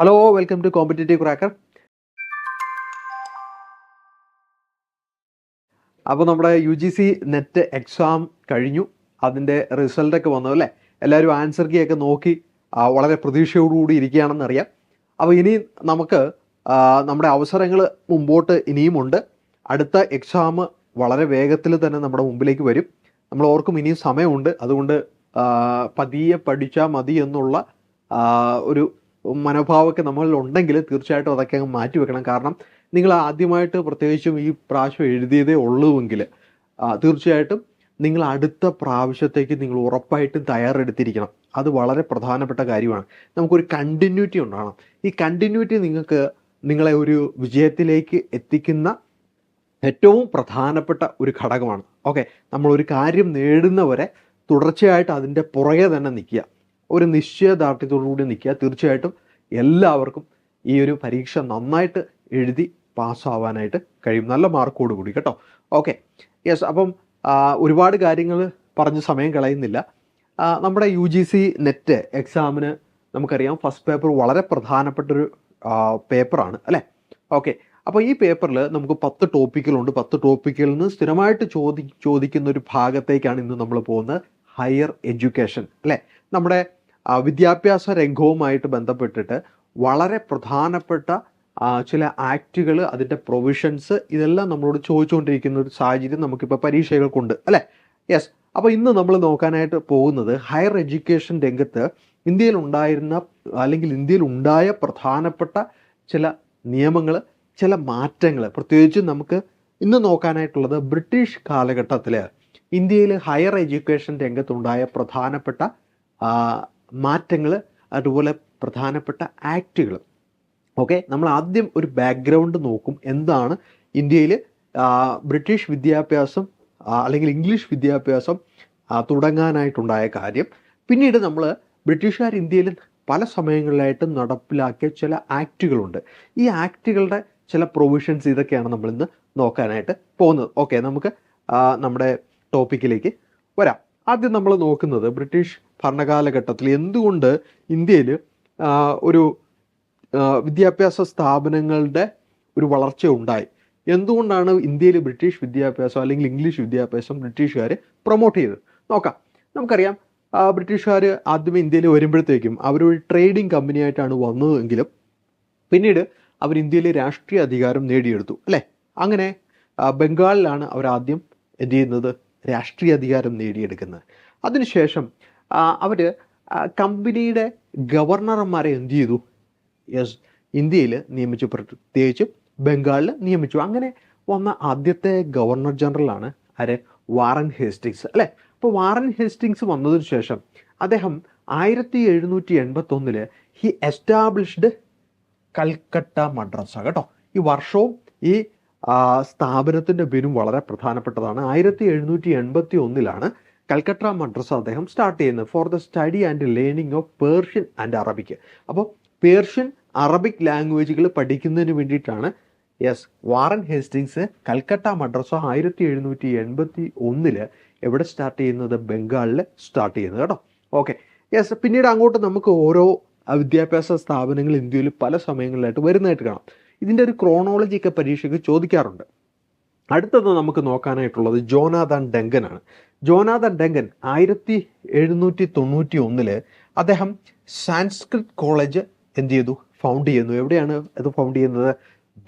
Hello, welcome to competitive cracker. അപ്പോൾ നമ്മുടെ UGC net exam കഴിഞ്ഞു. അതിൻ്റെ റിസൾട്ടൊക്കെ വന്നു അല്ലേ? എല്ലാവരും ആൻസർ കീ ഒക്കെ നോക്കി വളരെ പ്രതീക്ഷയോടുകൂടി ഇരിക്കുകയാണെന്നറിയാം. അപ്പോൾ ഇനി നമുക്ക് നമ്മുടെ അവസരങ്ങൾ മുമ്പോട്ട് ഇനിയുമുണ്ട്. അടുത്ത എക്സാം വളരെ വേഗത്തിൽ തന്നെ നമ്മുടെ മുമ്പിലേക്ക് വരും. നമ്മൾ ഓർക്കും ഇനിയും സമയമുണ്ട്, അതുകൊണ്ട് പതിയെ പഠിച്ചാൽ മതി എന്നുള്ള ഒരു മനോഭാവമൊക്കെ നമ്മളിൽ ഉണ്ടെങ്കിൽ തീർച്ചയായിട്ടും അതൊക്കെ അങ്ങ് മാറ്റി വെക്കണം. കാരണം നിങ്ങൾ ആദ്യമായിട്ട് പ്രത്യേകിച്ചും ഈ പ്രാവശ്യം എഴുതിയതേ ഉള്ളൂവെങ്കിൽ തീർച്ചയായിട്ടും നിങ്ങൾ അടുത്ത പ്രാവശ്യത്തേക്ക് നിങ്ങൾ ഉറപ്പായിട്ടും തയ്യാറെടുത്തിരിക്കണം. അത് വളരെ പ്രധാനപ്പെട്ട കാര്യമാണ്. നമുക്കൊരു കണ്ടിന്യൂറ്റി ഉണ്ടാകണം. ഈ കണ്ടിന്യൂറ്റി നിങ്ങളെ ഒരു വിജയത്തിലേക്ക് എത്തിക്കുന്ന ഏറ്റവും പ്രധാനപ്പെട്ട ഒരു ഘടകമാണ്. ഓക്കെ, നമ്മളൊരു കാര്യം നേടുന്നവരെ തുടർച്ചയായിട്ട് അതിൻ്റെ പുറകെ തന്നെ നിൽക്കുക, ഒരു നിശ്ചയദാർഢ്യത്തോടുകൂടി നിൽക്കുക. തീർച്ചയായിട്ടും എല്ലാവർക്കും ഈ ഒരു പരീക്ഷ നന്നായിട്ട് എഴുതി പാസ്സാവാനായിട്ട് കഴിയും, നല്ല മാർക്കോട് കൂടി കേട്ടോ. Okay, yes. അപ്പം ഒരുപാട് കാര്യങ്ങൾ പറഞ്ഞ് സമയം കളയുന്നില്ല. നമ്മുടെ UGC നെറ്റ് എക്സാമിന് നമുക്കറിയാം ഫസ്റ്റ് പേപ്പർ വളരെ പ്രധാനപ്പെട്ടൊരു പേപ്പറാണ് അല്ലേ? ഓക്കെ, അപ്പോൾ ഈ പേപ്പറിൽ നമുക്ക് 10 ടോപ്പിക്കുകളുണ്ട്. 10 ടോപ്പിക്കിൽ നിന്ന് സ്ഥിരമായിട്ട് ചോദിക്കുന്ന ഒരു ഭാഗത്തേക്കാണ് ഇന്ന് നമ്മൾ പോകുന്നത്, ഹയർ എഡ്യൂക്കേഷൻ അല്ലേ? നമ്മുടെ വിദ്യാഭ്യാസ രംഗവുമായിട്ട് ബന്ധപ്പെട്ടിട്ട് വളരെ പ്രധാനപ്പെട്ട ചില ആക്റ്റുകൾ, അതിൻ്റെ പ്രൊവിഷൻസ്, ഇതെല്ലാം നമ്മളോട് ചോദിച്ചുകൊണ്ടിരിക്കുന്ന ഒരു സാഹചര്യം നമുക്കിപ്പോൾ പരീക്ഷകൾക്കുണ്ട് അല്ലേ? യെസ്. അപ്പോൾ ഇന്ന് നമ്മൾ നോക്കാനായിട്ട് പോകുന്നത് ഹയർ എഡ്യൂക്കേഷൻ രംഗത്ത് ഇന്ത്യയിൽ ഉണ്ടായ പ്രധാനപ്പെട്ട ചില നിയമങ്ങൾ, ചില മാറ്റങ്ങൾ. പ്രത്യേകിച്ച് നമുക്ക് ഇന്ന് നോക്കാനായിട്ടുള്ളത് ബ്രിട്ടീഷ് കാലഘട്ടത്തിൽ ഇന്ത്യയിൽ ഹയർ എഡ്യൂക്കേഷൻ രംഗത്തുണ്ടായ പ്രധാനപ്പെട്ട മാറ്റങ്ങൾ, അതുപോലെ പ്രധാനപ്പെട്ട ആക്റ്റുകൾ. ഓക്കെ, നമ്മൾ ആദ്യം ഒരു ബാക്ക്ഗ്രൗണ്ട് നോക്കും. എന്താണ് ഇന്ത്യയിൽ ബ്രിട്ടീഷ് വിദ്യാഭ്യാസം അല്ലെങ്കിൽ ഇംഗ്ലീഷ് വിദ്യാഭ്യാസം തുടങ്ങാനായിട്ടുണ്ടായ കാര്യം. പിന്നീട് നമ്മൾ ബ്രിട്ടീഷുകാർ ഇന്ത്യയിൽ പല സമയങ്ങളിലായിട്ട് നടപ്പിലാക്കിയ ചില ആക്റ്റുകളുണ്ട്. ഈ ആക്റ്റുകളുടെ ചില പ്രൊവിഷൻസ്, ഇതൊക്കെയാണ് നമ്മളിന്ന് നോക്കാനായിട്ട് പോകുന്നത്. ഓക്കെ, നമുക്ക് നമ്മുടെ ടോപ്പിക്കിലേക്ക് വരാം. ആദ്യം നമ്മൾ നോക്കുന്നത് ബ്രിട്ടീഷ് ഭരണകാലഘട്ടത്തിൽ എന്തുകൊണ്ട് ഇന്ത്യയിൽ ഒരു വിദ്യാഭ്യാസ സ്ഥാപനങ്ങളുടെ ഒരു വളർച്ച ഉണ്ടായി, എന്തുകൊണ്ടാണ് ഇന്ത്യയിൽ ബ്രിട്ടീഷ് വിദ്യാഭ്യാസം അല്ലെങ്കിൽ ഇംഗ്ലീഷ് വിദ്യാഭ്യാസം ബ്രിട്ടീഷുകാർ പ്രൊമോട്ട് ചെയ്തത് നോക്കാം. നമുക്കറിയാം ബ്രിട്ടീഷുകാർ ആദ്യമേ ഇന്ത്യയിൽ വരുമ്പോഴത്തേക്കും അവരൊരു ട്രേഡിംഗ് കമ്പനിയായിട്ടാണ് വന്നതെങ്കിലും പിന്നീട് അവർ ഇന്ത്യയിൽ രാഷ്ട്രീയ അധികാരം നേടിയെടുത്തു അല്ലേ? അങ്ങനെ ബംഗാളിലാണ് അവരാദ്യം എന്ത് ചെയ്യുന്നത്, രാഷ്ട്രീയ അധികാരം നേടിയെടുക്കുന്നത്. അതിനുശേഷം അവർ കമ്പനിയുടെ ഗവർണർമാരെ എന്ത് ചെയ്തു, യെസ്, ഇന്ത്യയിൽ നിയമിച്ചു, പ്രത്യേകിച്ച് ബംഗാളിൽ നിയമിച്ചു. അങ്ങനെ വന്ന ആദ്യത്തെ ഗവർണർ ജനറലാണ് വാറൻ ഹേസ്റ്റിങ്സ് അല്ലേ? അപ്പോൾ വാറൻ ഹേസ്റ്റിങ്സ് വന്നതിന് ശേഷം അദ്ദേഹം 1781 ഹി എസ്റ്റാബ്ലിഷ്ഡ് കൽക്കട്ട മദ്രസ കേട്ടോ. ഈ വർഷവും ഈ സ്ഥാപനത്തിൻ്റെ പേരും വളരെ പ്രധാനപ്പെട്ടതാണ്. 1781 കൽക്കട്ട മദ്രസ അദ്ദേഹം സ്റ്റാർട്ട് ചെയ്യുന്നത് for the study and learning of Persian and Arabic. അപ്പോൾ പേർഷ്യൻ, അറബിക് ലാംഗ്വേജുകൾ പഠിക്കുന്നതിന് വേണ്ടിയിട്ടാണ് യെസ് വാറൻ ഹേസ്റ്റിങ്സ് കൽക്കട്ട മദ്രസ 1781 എവിടെ സ്റ്റാർട്ട് ചെയ്യുന്നത്, ബംഗാളിൽ സ്റ്റാർട്ട് ചെയ്യുന്നത് കേട്ടോ. Okay, yes. പിന്നീട് അങ്ങോട്ട് നമുക്ക് ഓരോ വിദ്യാഭ്യാസ സ്ഥാപനങ്ങൾ ഇന്ത്യയിൽ പല സമയങ്ങളിലായിട്ട് വരുന്നതായിട്ട് കാണാം. ഇതിൻ്റെ ഒരു ക്രോണോളജി ഒക്കെ പരീക്ഷയ്ക്ക് ചോദിക്കാറുണ്ട്. അടുത്തത് നമുക്ക് നോക്കാനായിട്ടുള്ളത് ജോനാഥൻ ഡങ്കൻ ആണ്. ജോനാഥൻ ഡങ്കൻ 1791 അദ്ദേഹം സാൻസ്ക്രിറ്റ് കോളേജ് എന്ത് ചെയ്തു, ഫൗണ്ട് ചെയ്യുന്നു. എവിടെയാണ് അത് ഫൗണ്ട് ചെയ്യുന്നത്,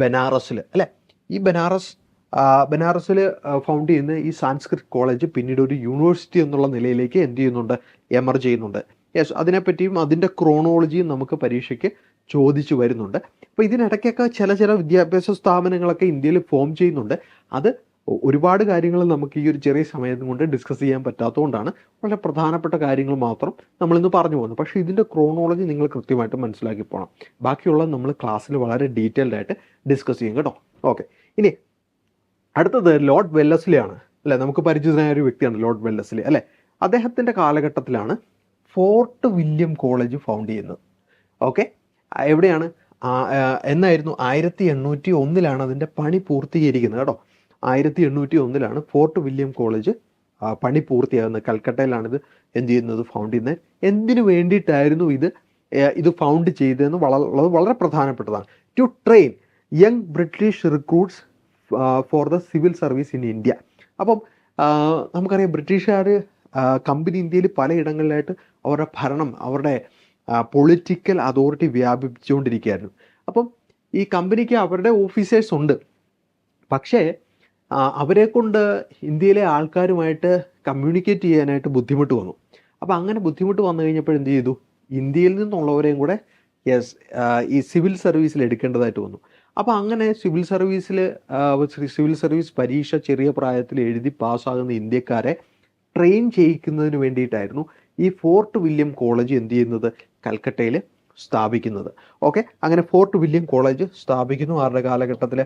ബനാറസിൽ അല്ലേ? ഈ ബനാറസിൽ ഫൗണ്ട് ചെയ്യുന്ന ഈ സാൻസ്ക്രിറ്റ് കോളേജ് പിന്നീട് ഒരു യൂണിവേഴ്സിറ്റി എന്നുള്ള നിലയിലേക്ക് എന്ത് ചെയ്യുന്നുണ്ട്, എമർജ് ചെയ്യുന്നുണ്ട്. യെസ്, അതിനെപ്പറ്റിയും അതിൻ്റെ ക്രോണോളജിയും നമുക്ക് പരീക്ഷയ്ക്ക് ചോദിച്ചു വരുന്നുണ്ട്. അപ്പോൾ ഇതിനിടയ്ക്കൊക്കെ ചില വിദ്യാഭ്യാസ സ്ഥാപനങ്ങളൊക്കെ ഇന്ത്യയിൽ ഫോം ചെയ്യുന്നുണ്ട്. അത് ഒരുപാട് കാര്യങ്ങൾ നമുക്ക് ഈ ഒരു ചെറിയ സമയം കൊണ്ട് ഡിസ്കസ് ചെയ്യാൻ പറ്റാത്തതുകൊണ്ടാണ് വളരെ പ്രധാനപ്പെട്ട കാര്യങ്ങൾ മാത്രം നമ്മളിന്ന് പറഞ്ഞു പോകുന്നത്. പക്ഷേ ഇതിൻ്റെ ക്രോണോളജി നിങ്ങൾ കൃത്യമായിട്ട് മനസ്സിലാക്കി പോകണം. ബാക്കിയുള്ളത് നമ്മൾ ക്ലാസ്സിൽ വളരെ ഡീറ്റെയിൽഡ് ആയിട്ട് ഡിസ്കസ് ചെയ്യും കേട്ടോ. ഓക്കെ, ഇനി അടുത്തത് ലോർഡ് വെല്ലസ്ലി ആണ് അല്ലേ? നമുക്ക് പരിചിതനായ ഒരു വ്യക്തിയാണ് ലോർഡ് വെല്ലസ്ലി അല്ലേ? അദ്ദേഹത്തിൻ്റെ കാലഘട്ടത്തിലാണ് ഫോർട്ട് വില്യം കോളേജ് ഫൗണ്ട് ചെയ്യുന്നത്. ഓക്കെ, എവിടെയാണ് എന്നായിരുന്നു, 1801 അതിൻ്റെ പണി പൂർത്തീകരിക്കുന്നത് കേട്ടോ. 1801 ഫോർട്ട് വില്യം കോളേജ് പണി പൂർത്തിയാകുന്നത്. കൽക്കട്ടയിലാണിത് എന്ത് ചെയ്യുന്നത്, ഫൗണ്ട് ചെയ്യുന്നത്. എന്തിനു വേണ്ടിയിട്ടായിരുന്നു ഇത് ഇത് ഫൗണ്ട് ചെയ്തതെന്ന് വളരെ പ്രധാനപ്പെട്ടതാണ്. To train young British recruits for the civil service in India. അപ്പം നമുക്കറിയാം ബ്രിട്ടീഷുകാർ കമ്പനി ഇന്ത്യയിൽ പലയിടങ്ങളിലായിട്ട് അവരുടെ ഭരണം, അവരുടെ പൊളിറ്റിക്കൽ അതോറിറ്റി വ്യാപിപ്പിച്ചുകൊണ്ടിരിക്കുകയായിരുന്നു. അപ്പം ഈ കമ്പനിക്ക് അവരുടെ ഓഫീസേഴ്സ് ഉണ്ട്, പക്ഷേ അവരെ കൊണ്ട് ഇന്ത്യയിലെ ആൾക്കാരുമായിട്ട് കമ്മ്യൂണിക്കേറ്റ് ചെയ്യാനായിട്ട് ബുദ്ധിമുട്ട് വന്നു. അപ്പോൾ അങ്ങനെ ബുദ്ധിമുട്ട് വന്നു കഴിഞ്ഞപ്പോൾ എന്ത് ചെയ്തു, ഇന്ത്യയിൽ നിന്നുള്ളവരെയും കൂടെ ഈ സിവിൽ സർവീസിൽ എടുക്കേണ്ടതായിട്ട് വന്നു. അപ്പോൾ അങ്ങനെ സിവിൽ സർവീസ് പരീക്ഷ ചെറിയ പ്രായത്തിൽ എഴുതി പാസ്സാകുന്ന ഇന്ത്യക്കാരെ ട്രെയിൻ ചെയ്യിക്കുന്നതിന് വേണ്ടിയിട്ടായിരുന്നു ഈ ഫോർട്ട് വില്യം കോളേജ് എന്ത് ചെയ്യുന്നത്, കൽക്കട്ടയിൽ സ്ഥാപിക്കുന്നത്. ഓക്കെ, അങ്ങനെ ഫോർട്ട് വില്യം കോളേജ് സ്ഥാപിക്കുന്നു ആരുടെ കാലഘട്ടത്തിൽ?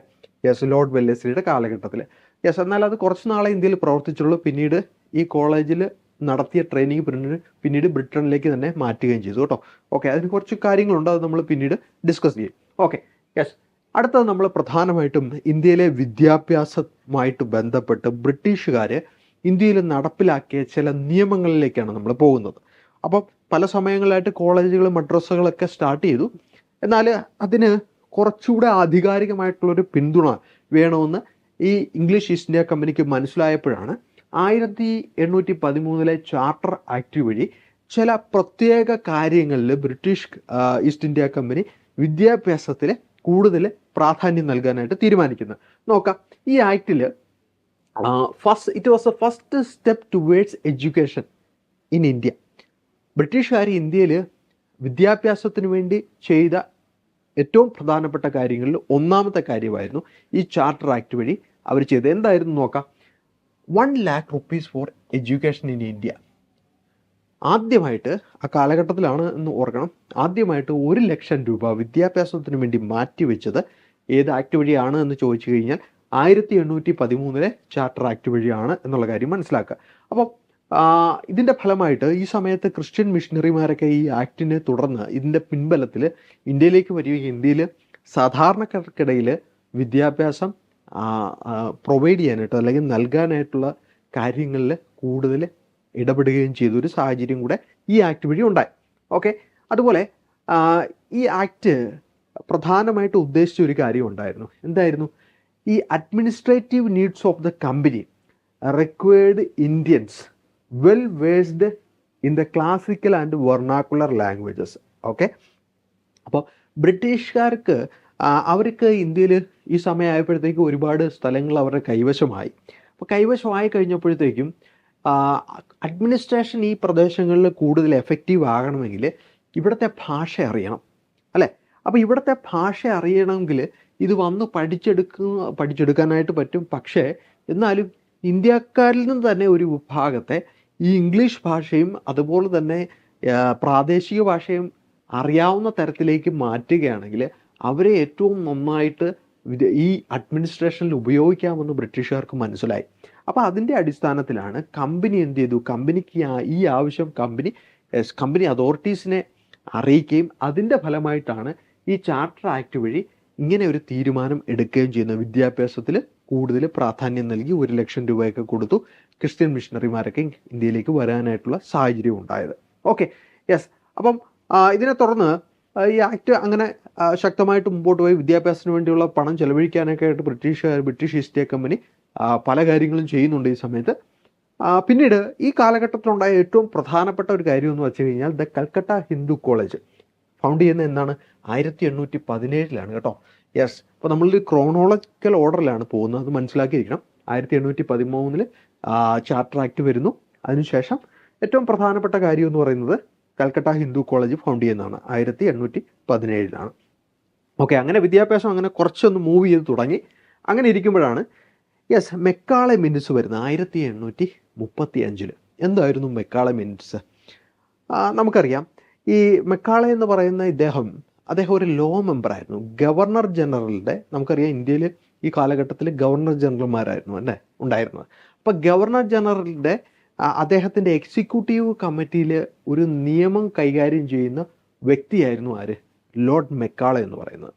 ലോർഡ് വെല്ലസ്ലിയുടെ കാലഘട്ടത്തിൽ. എന്നാൽ അത് കുറച്ച് നാളെ ഇന്ത്യയിൽ പ്രവർത്തിച്ചുള്ളൂ. പിന്നീട് ഈ കോളേജിൽ നടത്തിയ ട്രെയിനിങ് പിന്നീട് ബ്രിട്ടനിലേക്ക് തന്നെ മാറ്റുകയും ചെയ്തു കേട്ടോ. ഓക്കെ, അതിന് കുറച്ച് കാര്യങ്ങളുണ്ട്, അത് നമ്മൾ പിന്നീട് ഡിസ്കസ് ചെയ്യും. ഓക്കെ, അടുത്തത് നമ്മൾ പ്രധാനമായിട്ടും ഇന്ത്യയിലെ വിദ്യാഭ്യാസവുമായിട്ട് ബന്ധപ്പെട്ട് ബ്രിട്ടീഷുകാർ ഇന്ത്യയിൽ നടപ്പിലാക്കിയ ചില നിയമങ്ങളിലേക്കാണ് നമ്മൾ പോകുന്നത്. അപ്പം പല സമയങ്ങളിലായിട്ട് കോളേജുകൾ, മദ്രസകളൊക്കെ സ്റ്റാർട്ട് ചെയ്തു. എന്നാൽ അതിന് കുറച്ചുകൂടെ ആധികാരികമായിട്ടുള്ളൊരു പിന്തുണ വേണമെന്ന് ഈ ഇംഗ്ലീഷ് ഈസ്റ്റ് ഇന്ത്യ കമ്പനിക്ക് മനസ്സിലായപ്പോഴാണ് 1813 ചാർട്ടർ ആക്ട് വഴി ചില പ്രത്യേക കാര്യങ്ങളിൽ ബ്രിട്ടീഷ് ഈസ്റ്റ് ഇന്ത്യ കമ്പനി വിദ്യാഭ്യാസത്തിൽ കൂടുതൽ പ്രാധാന്യം നൽകാനായിട്ട് തീരുമാനിക്കുന്നത്. നോക്കാം, ഈ ആക്ടിൽ it was a first step towards education in India. ബ്രിട്ടീഷുകാർ ഇന്ത്യയിൽ വിദ്യാഭ്യാസത്തിന് വേണ്ടി ചെയ്ത ഏറ്റവും പ്രധാനപ്പെട്ട കാര്യങ്ങളിൽ ഒന്നാമത്തെ കാര്യമായിരുന്നു ഈ ചാർട്ടർ ആക്ട് വഴി അവർ ചെയ്തത്. എന്തായിരുന്നു നോക്കാം. 1 lakh rupees for education in India. ആദ്യമായിട്ട് ആ കാലഘട്ടത്തിലാണ് എന്ന് ഓർക്കണം, ആദ്യമായിട്ട് 1 ലക്ഷം രൂപ വിദ്യാഭ്യാസത്തിന് വേണ്ടി മാറ്റിവെച്ചത് ഏത് ആക്ട് വഴിയാണ് എന്ന് ചോദിച്ചു കഴിഞ്ഞാൽ 1813 ചാർട്ടർ ആക്ട് വഴിയാണ് എന്നുള്ള കാര്യം മനസ്സിലാക്കുക. അപ്പം ഇതിൻ്റെ ഫലമായിട്ട് ഈ സമയത്ത് ക്രിസ്ത്യൻ മിഷണറിമാരൊക്കെ ഈ ആക്ടിനെ തുടർന്ന് ഇതിൻ്റെ പിൻബലത്തിൽ ഇന്ത്യയിലേക്ക് വരികയും ഇന്ത്യയിൽ സാധാരണക്കാർക്കിടയിൽ വിദ്യാഭ്യാസം പ്രൊവൈഡ് ചെയ്യാനായിട്ട് അല്ലെങ്കിൽ നൽകാനായിട്ടുള്ള കാര്യങ്ങളിൽ കൂടുതൽ ഇടപെടുകയും ചെയ്തൊരു സാഹചര്യം കൂടെ ഈ ആക്ട് വഴി ഉണ്ടായി. ഓക്കെ, അതുപോലെ ഈ ആക്ട് പ്രധാനമായിട്ട് ഉദ്ദേശിച്ച ഒരു കാര്യം ഉണ്ടായിരുന്നു. എന്തായിരുന്നു? ഈ administrative needs of the company required Indians well versed in the classical and vernacular languages. Okay, അപ്പോൾ ബ്രിട്ടീഷുകാർക്ക് അവർക്ക് ഇന്ത്യയിൽ ഈ സമയമായപ്പോഴത്തേക്കും ഒരുപാട് സ്ഥലങ്ങൾ അവരുടെ കൈവശമായി. അപ്പോൾ കൈവശമായി കഴിഞ്ഞപ്പോഴത്തേക്കും അഡ്മിനിസ്ട്രേഷൻ ഈ പ്രദേശങ്ങളിൽ കൂടുതൽ എഫക്റ്റീവ് ആകണമെങ്കിൽ ഇവിടുത്തെ ഭാഷ അറിയണം, അല്ലേ? അപ്പോൾ ഇവിടുത്തെ ഭാഷ അറിയണമെങ്കിൽ ഇത് വന്ന് പഠിച്ചെടുക്കാനായിട്ട് പറ്റും. പക്ഷേ എന്നാലും ഇന്ത്യക്കാരിൽ നിന്ന് തന്നെ ഒരു വിഭാഗത്തെ ഈ ഇംഗ്ലീഷ് ഭാഷയും അതുപോലെ തന്നെ പ്രാദേശിക ഭാഷയും അറിയാവുന്ന തരത്തിലേക്ക് മാറ്റുകയാണെങ്കിൽ അവരെ ഏറ്റവും നന്നായിട്ട് ഈ അഡ്മിനിസ്ട്രേഷനിൽ ഉപയോഗിക്കാമെന്ന് ബ്രിട്ടീഷുകാർക്ക് മനസ്സിലായി. അപ്പോൾ അതിൻ്റെ അടിസ്ഥാനത്തിലാണ് കമ്പനി എന്ത് ചെയ്തു, കമ്പനിക്ക് ഈ ആവശ്യം കമ്പനി അതോറിറ്റീസിനെ അറിയിക്കുകയും അതിൻ്റെ ഫലമായിട്ടാണ് ഈ ചാർട്ടർ ആക്ട് വഴി ഇങ്ങനെ ഒരു തീരുമാനം എടുക്കുകയും ചെയ്യുന്നത്. വിദ്യാഭ്യാസത്തിൽ കൂടുതൽ പ്രാധാന്യം നൽകി 1 ലക്ഷം രൂപയൊക്കെ കൊടുത്തു ക്രിസ്ത്യൻ മിഷണറിമാരൊക്കെ ഇന്ത്യയിലേക്ക് വരാനായിട്ടുള്ള സാഹചര്യം ഉണ്ടായത്. ഓക്കെ, അപ്പം ഇതിനെ തുടർന്ന് ഈ ആക്ട് അങ്ങനെ ശക്തമായിട്ട് മുമ്പോട്ട് പോയി. വിദ്യാഭ്യാസത്തിന് വേണ്ടിയുള്ള പണം ചെലവഴിക്കാനൊക്കെ ആയിട്ട് ബ്രിട്ടീഷ് ഈസ്റ്റ് ഇന്ത്യ കമ്പനി പല കാര്യങ്ങളും ചെയ്യുന്നുണ്ട് ഈ സമയത്ത്. പിന്നീട് ഈ കാലഘട്ടത്തിലുണ്ടായ ഏറ്റവും പ്രധാനപ്പെട്ട ഒരു കാര്യം എന്ന് വെച്ച് കഴിഞ്ഞാൽ the Calcutta Hindu college found ചെയ്യുന്നത് എന്നാണ്? 1817 കേട്ടോ. അപ്പോൾ നമ്മളൊരു ക്രോണോളജിക്കൽ ഓർഡറിലാണ് പോകുന്നത്, അത് മനസ്സിലാക്കിയിരിക്കണം. 1813 ചാർട്ടർ ആക്ട് വരുന്നു. അതിനുശേഷം ഏറ്റവും പ്രധാനപ്പെട്ട കാര്യം എന്ന് പറയുന്നത് കൽക്കട്ട ഹിന്ദു കോളേജ് ഫൗണ്ട് ചെയ്യുന്നതാണ് 1817. ഓക്കെ, അങ്ങനെ വിദ്യാഭ്യാസം അങ്ങനെ കുറച്ചൊന്ന് മൂവ് ചെയ്ത് തുടങ്ങി. അങ്ങനെ ഇരിക്കുമ്പോഴാണ് മെക്കാളെ മിനിറ്റ്സ് വരുന്നത് 1835. എന്തായിരുന്നു മെക്കാളെ മിനിറ്റ്സ്? നമുക്കറിയാം, ഈ മെക്കാളെ എന്ന് പറയുന്ന അദ്ദേഹം ഒരു ലോ മെമ്പറായിരുന്നു. ഗവർണർ ജനറലിൻ്റെ, നമുക്കറിയാം ഇന്ത്യയിൽ ഈ കാലഘട്ടത്തിൽ ഗവർണർ ജനറൽമാരായിരുന്നു അല്ലേ ഉണ്ടായിരുന്നത്. അപ്പോൾ ഗവർണർ ജനറലിൻ്റെ അദ്ദേഹത്തിൻ്റെ എക്സിക്യൂട്ടീവ് കമ്മിറ്റിയിൽ ഒരു നിയമം കൈകാര്യം ചെയ്യുന്ന വ്യക്തിയായിരുന്നു ആര്? ലോർഡ് മെക്കാളെ എന്ന് പറയുന്നത്.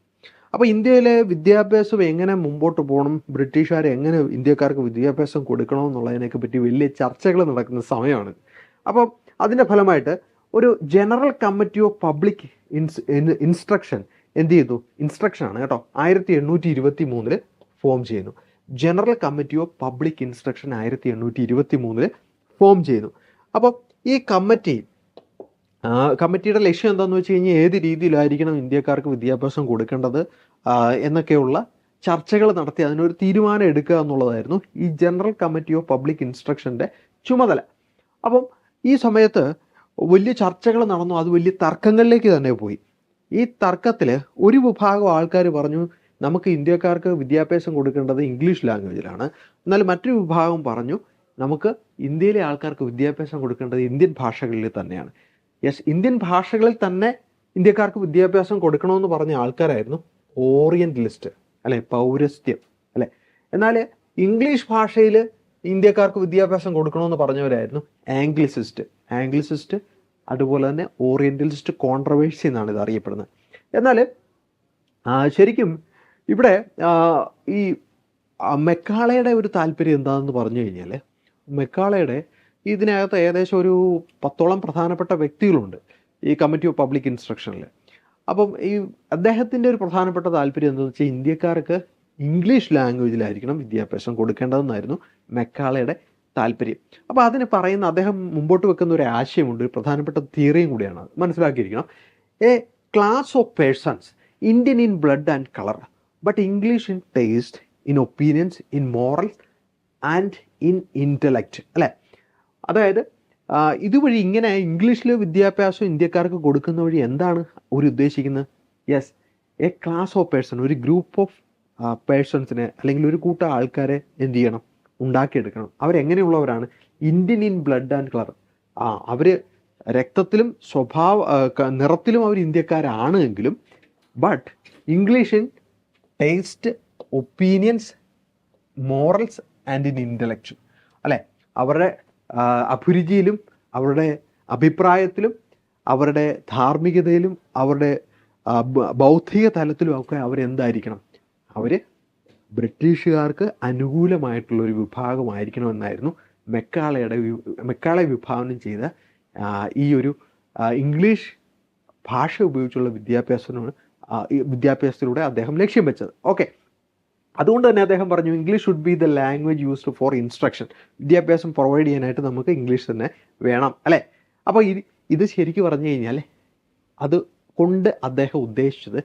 അപ്പോൾ ഇന്ത്യയിലെ വിദ്യാഭ്യാസം എങ്ങനെ മുമ്പോട്ട് പോകണം, ബ്രിട്ടീഷുകാർ എങ്ങനെ ഇന്ത്യക്കാർക്ക് വിദ്യാഭ്യാസം കൊടുക്കണമെന്നുള്ളതിനൊക്കെ പറ്റി വലിയ ചർച്ചകൾ നടക്കുന്ന സമയമാണ്. അപ്പോൾ അതിൻ്റെ ഫലമായിട്ട് ഒരു general committee of public instruction എന്ത് ചെയ്തു? ഇൻസ്ട്രക്ഷനാണ് കേട്ടോ, 1823 ഫോം ചെയ്യുന്നു. General committee of public instruction 1823 form ചെയ്യുന്നു. അപ്പം ഈ കമ്മിറ്റിയുടെ ലക്ഷ്യം എന്താണെന്ന് വെച്ച് കഴിഞ്ഞാൽ ഏത് രീതിയിലായിരിക്കണം ഇന്ത്യക്കാർക്ക് വിദ്യാഭ്യാസം കൊടുക്കേണ്ടത് എന്നൊക്കെയുള്ള ചർച്ചകൾ നടത്തി അതിനൊരു തീരുമാനം എടുക്കുക എന്നുള്ളതായിരുന്നു ഈ ജനറൽ കമ്മിറ്റി ഓഫ് പബ്ലിക് ഇൻസ്ട്രക്ഷൻ്റെ ചുമതല. അപ്പം ഈ സമയത്ത് വലിയ ചർച്ചകൾ നടന്നു, അത് വലിയ തർക്കങ്ങളിലേക്ക് തന്നെ പോയി. ഈ തർക്കത്തിൽ ഒരു വിഭാഗം ആൾക്കാർ പറഞ്ഞു നമുക്ക് ഇന്ത്യക്കാർക്ക് വിദ്യാഭ്യാസം കൊടുക്കേണ്ടത് ഇംഗ്ലീഷ് ലാംഗ്വേജിലാണ്, എന്നാൽ മറ്റൊരു വിഭാഗം പറഞ്ഞു നമുക്ക് ഇന്ത്യയിലെ ആൾക്കാർക്ക് വിദ്യാഭ്യാസം കൊടുക്കേണ്ടത് ഇന്ത്യൻ ഭാഷകളിൽ തന്നെയാണ്. യെസ്, ഇന്ത്യൻ ഭാഷകളിൽ തന്നെ ഇന്ത്യക്കാർക്ക് വിദ്യാഭ്യാസം കൊടുക്കണമെന്ന് പറഞ്ഞ ആൾക്കാരായിരുന്നു ഓറിയന്റലിസ്റ്റ്, അല്ലെ, പൗരസ്ത്യം, അല്ലെ. എന്നാൽ ഇംഗ്ലീഷ് ഭാഷയിൽ ഇന്ത്യക്കാർക്ക് വിദ്യാഭ്യാസം കൊടുക്കണമെന്ന് പറഞ്ഞവരായിരുന്നു ആംഗ്ലിസിസ്റ്റ്, അതുപോലെ തന്നെ ഓറിയന്റലിസ്റ്റ് കോൺട്രവേഴ്സി എന്നാണ് ഇത് അറിയപ്പെടുന്നത്. എന്നാൽ ശരിക്കും ഇവിടെ ഈ മെക്കാളയുടെ ഒരു താല്പര്യം എന്താണെന്ന് പറഞ്ഞു കഴിഞ്ഞാൽ, മെക്കാളയുടെ ഇതിനകത്ത് ഏകദേശം ഒരു 10ഓളം പ്രധാനപ്പെട്ട വ്യക്തികളുണ്ട് ഈ കമ്മിറ്റി ഓഫ് പബ്ലിക് ഇൻസ്ട്രക്ഷനിൽ. അപ്പം ഈ അദ്ദേഹത്തിൻ്റെ ഒരു പ്രധാനപ്പെട്ട താല്പര്യം എന്താണെന്ന് വെച്ചാൽ ഇന്ത്യക്കാർക്ക് ഇംഗ്ലീഷ് ലാംഗ്വേജിലായിരിക്കണം വിദ്യാഭ്യാസം കൊടുക്കേണ്ടതെന്നായിരുന്നു മെക്കാളയുടെ താല്പര്യം. അപ്പോൾ അതിന് പറയുന്ന അദ്ദേഹം മുമ്പോട്ട് വെക്കുന്ന ഒരു ആശയമുണ്ട്, ഒരു പ്രധാനപ്പെട്ട തിയറിയും കൂടിയാണ്, മനസ്സിലാക്കിയിരിക്കണം. A class of persons Indian in blood and colour but English in taste, in opinions, in morals and in intellect, അല്ലേ. അതായത് ഇതുവഴി ഇങ്ങനെ ഇംഗ്ലീഷിൽ വിദ്യാഭ്യാസം ഇന്ത്യക്കാർക്ക് കൊടുക്കുന്ന വഴി എന്താണ് അവർ ഉദ്ദേശിക്കുന്നത്? Yes, a class of person, ഒരു ഗ്രൂപ്പ് ഓഫ് പേഴ്സൺസിനെ അല്ലെങ്കിൽ ഒരു കൂട്ടം ആൾക്കാരെ എന്ത് ചെയ്യണം, ഉണ്ടാക്കിയെടുക്കണം. അവരെങ്ങനെയുള്ളവരാണ്? Indian in blood and colour, അവർ രക്തത്തിലും നിറത്തിലും അവർ ഇന്ത്യക്കാരാണ് എങ്കിലും but English in taste, opinions, morals and in intellect, അല്ലേ. അവരുടെ അഭിരുചിയിലും അവരുടെ അഭിപ്രായത്തിലും അവരുടെ ധാർമ്മികതയിലും അവരുടെ ബൗദ്ധിക തലത്തിലും ഒക്കെ അവരെന്തായിരിക്കണം? അവർ ബ്രിട്ടീഷുകാർക്ക് അനുകൂലമായിട്ടുള്ളൊരു വിഭാഗമായിരിക്കണമെന്നായിരുന്നു മെക്കാളെ വിഭാവനം ചെയ്ത ഈ ഒരു ഇംഗ്ലീഷ് ഭാഷ ഉപയോഗിച്ചുള്ള വിദ്യാഭ്യാസത്തിലൂടെ അദ്ദേഹം ലക്ഷ്യം വെച്ചത്. ഓക്കെ, അതുകൊണ്ട് തന്നെ അദ്ദേഹം പറഞ്ഞു English should be the language used for instruction. വിദ്യാഭ്യാസം പ്രൊവൈഡ് ചെയ്യാനായിട്ട് നമുക്ക് ഇംഗ്ലീഷ് തന്നെ വേണം, അല്ലേ. അപ്പോൾ ഇത് ശരിക്കും പറഞ്ഞു കഴിഞ്ഞാൽ അത് കൊണ്ട് അദ്ദേഹം ഉദ്ദേശിച്ചത്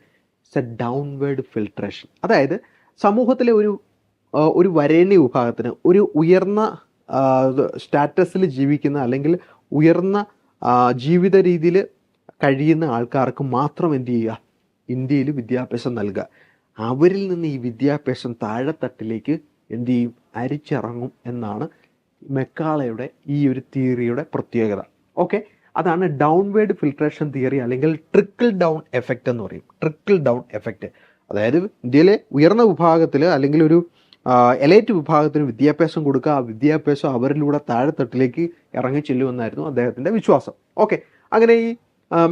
ഡൗൺവേർഡ് ഫിൽട്രേഷൻ. അതായത് സമൂഹത്തിലെ ഒരു വരേണ്യ വിഭാഗത്തിന്, ഒരു ഉയർന്ന സ്റ്റാറ്റസിൽ ജീവിക്കുന്ന അല്ലെങ്കിൽ ഉയർന്ന ജീവിത രീതിയിൽ കഴിയുന്ന ആൾക്കാർക്ക് മാത്രം എന്ത് ചെയ്യുക, ഇന്ത്യയിൽ വിദ്യാഭ്യാസം നൽകുക. അവരിൽ നിന്ന് ഈ വിദ്യാഭ്യാസം താഴെത്തട്ടിലേക്ക് എന്ത് ചെയ്യും, അരിച്ചിറങ്ങും എന്നാണ് മെക്കാളയുടെ ഈ ഒരു തിയറിയുടെ പ്രത്യേകത. ഓക്കെ, അതാണ് ഡൗൺവേർഡ് ഫിൽട്രേഷൻ തിയറി അല്ലെങ്കിൽ ട്രിക്കിൾ ഡൗൺ എഫക്റ്റ് എന്ന് പറയും. ട്രിക്കിൾ ഡൗൺ എഫക്റ്റ്, അതായത് ഇന്ത്യയിലെ ഉയർന്ന വിഭാഗത്തിൽ അല്ലെങ്കിൽ ഒരു എലൈറ്റ് വിഭാഗത്തിന് വിദ്യാഭ്യാസം കൊടുക്കുക, ആ വിദ്യാഭ്യാസം അവരിലൂടെ താഴെത്തട്ടിലേക്ക് ഇറങ്ങി ചെല്ലുമെന്നായിരുന്നു അദ്ദേഹത്തിൻ്റെ വിശ്വാസം. ഓക്കെ, അങ്ങനെ ഈ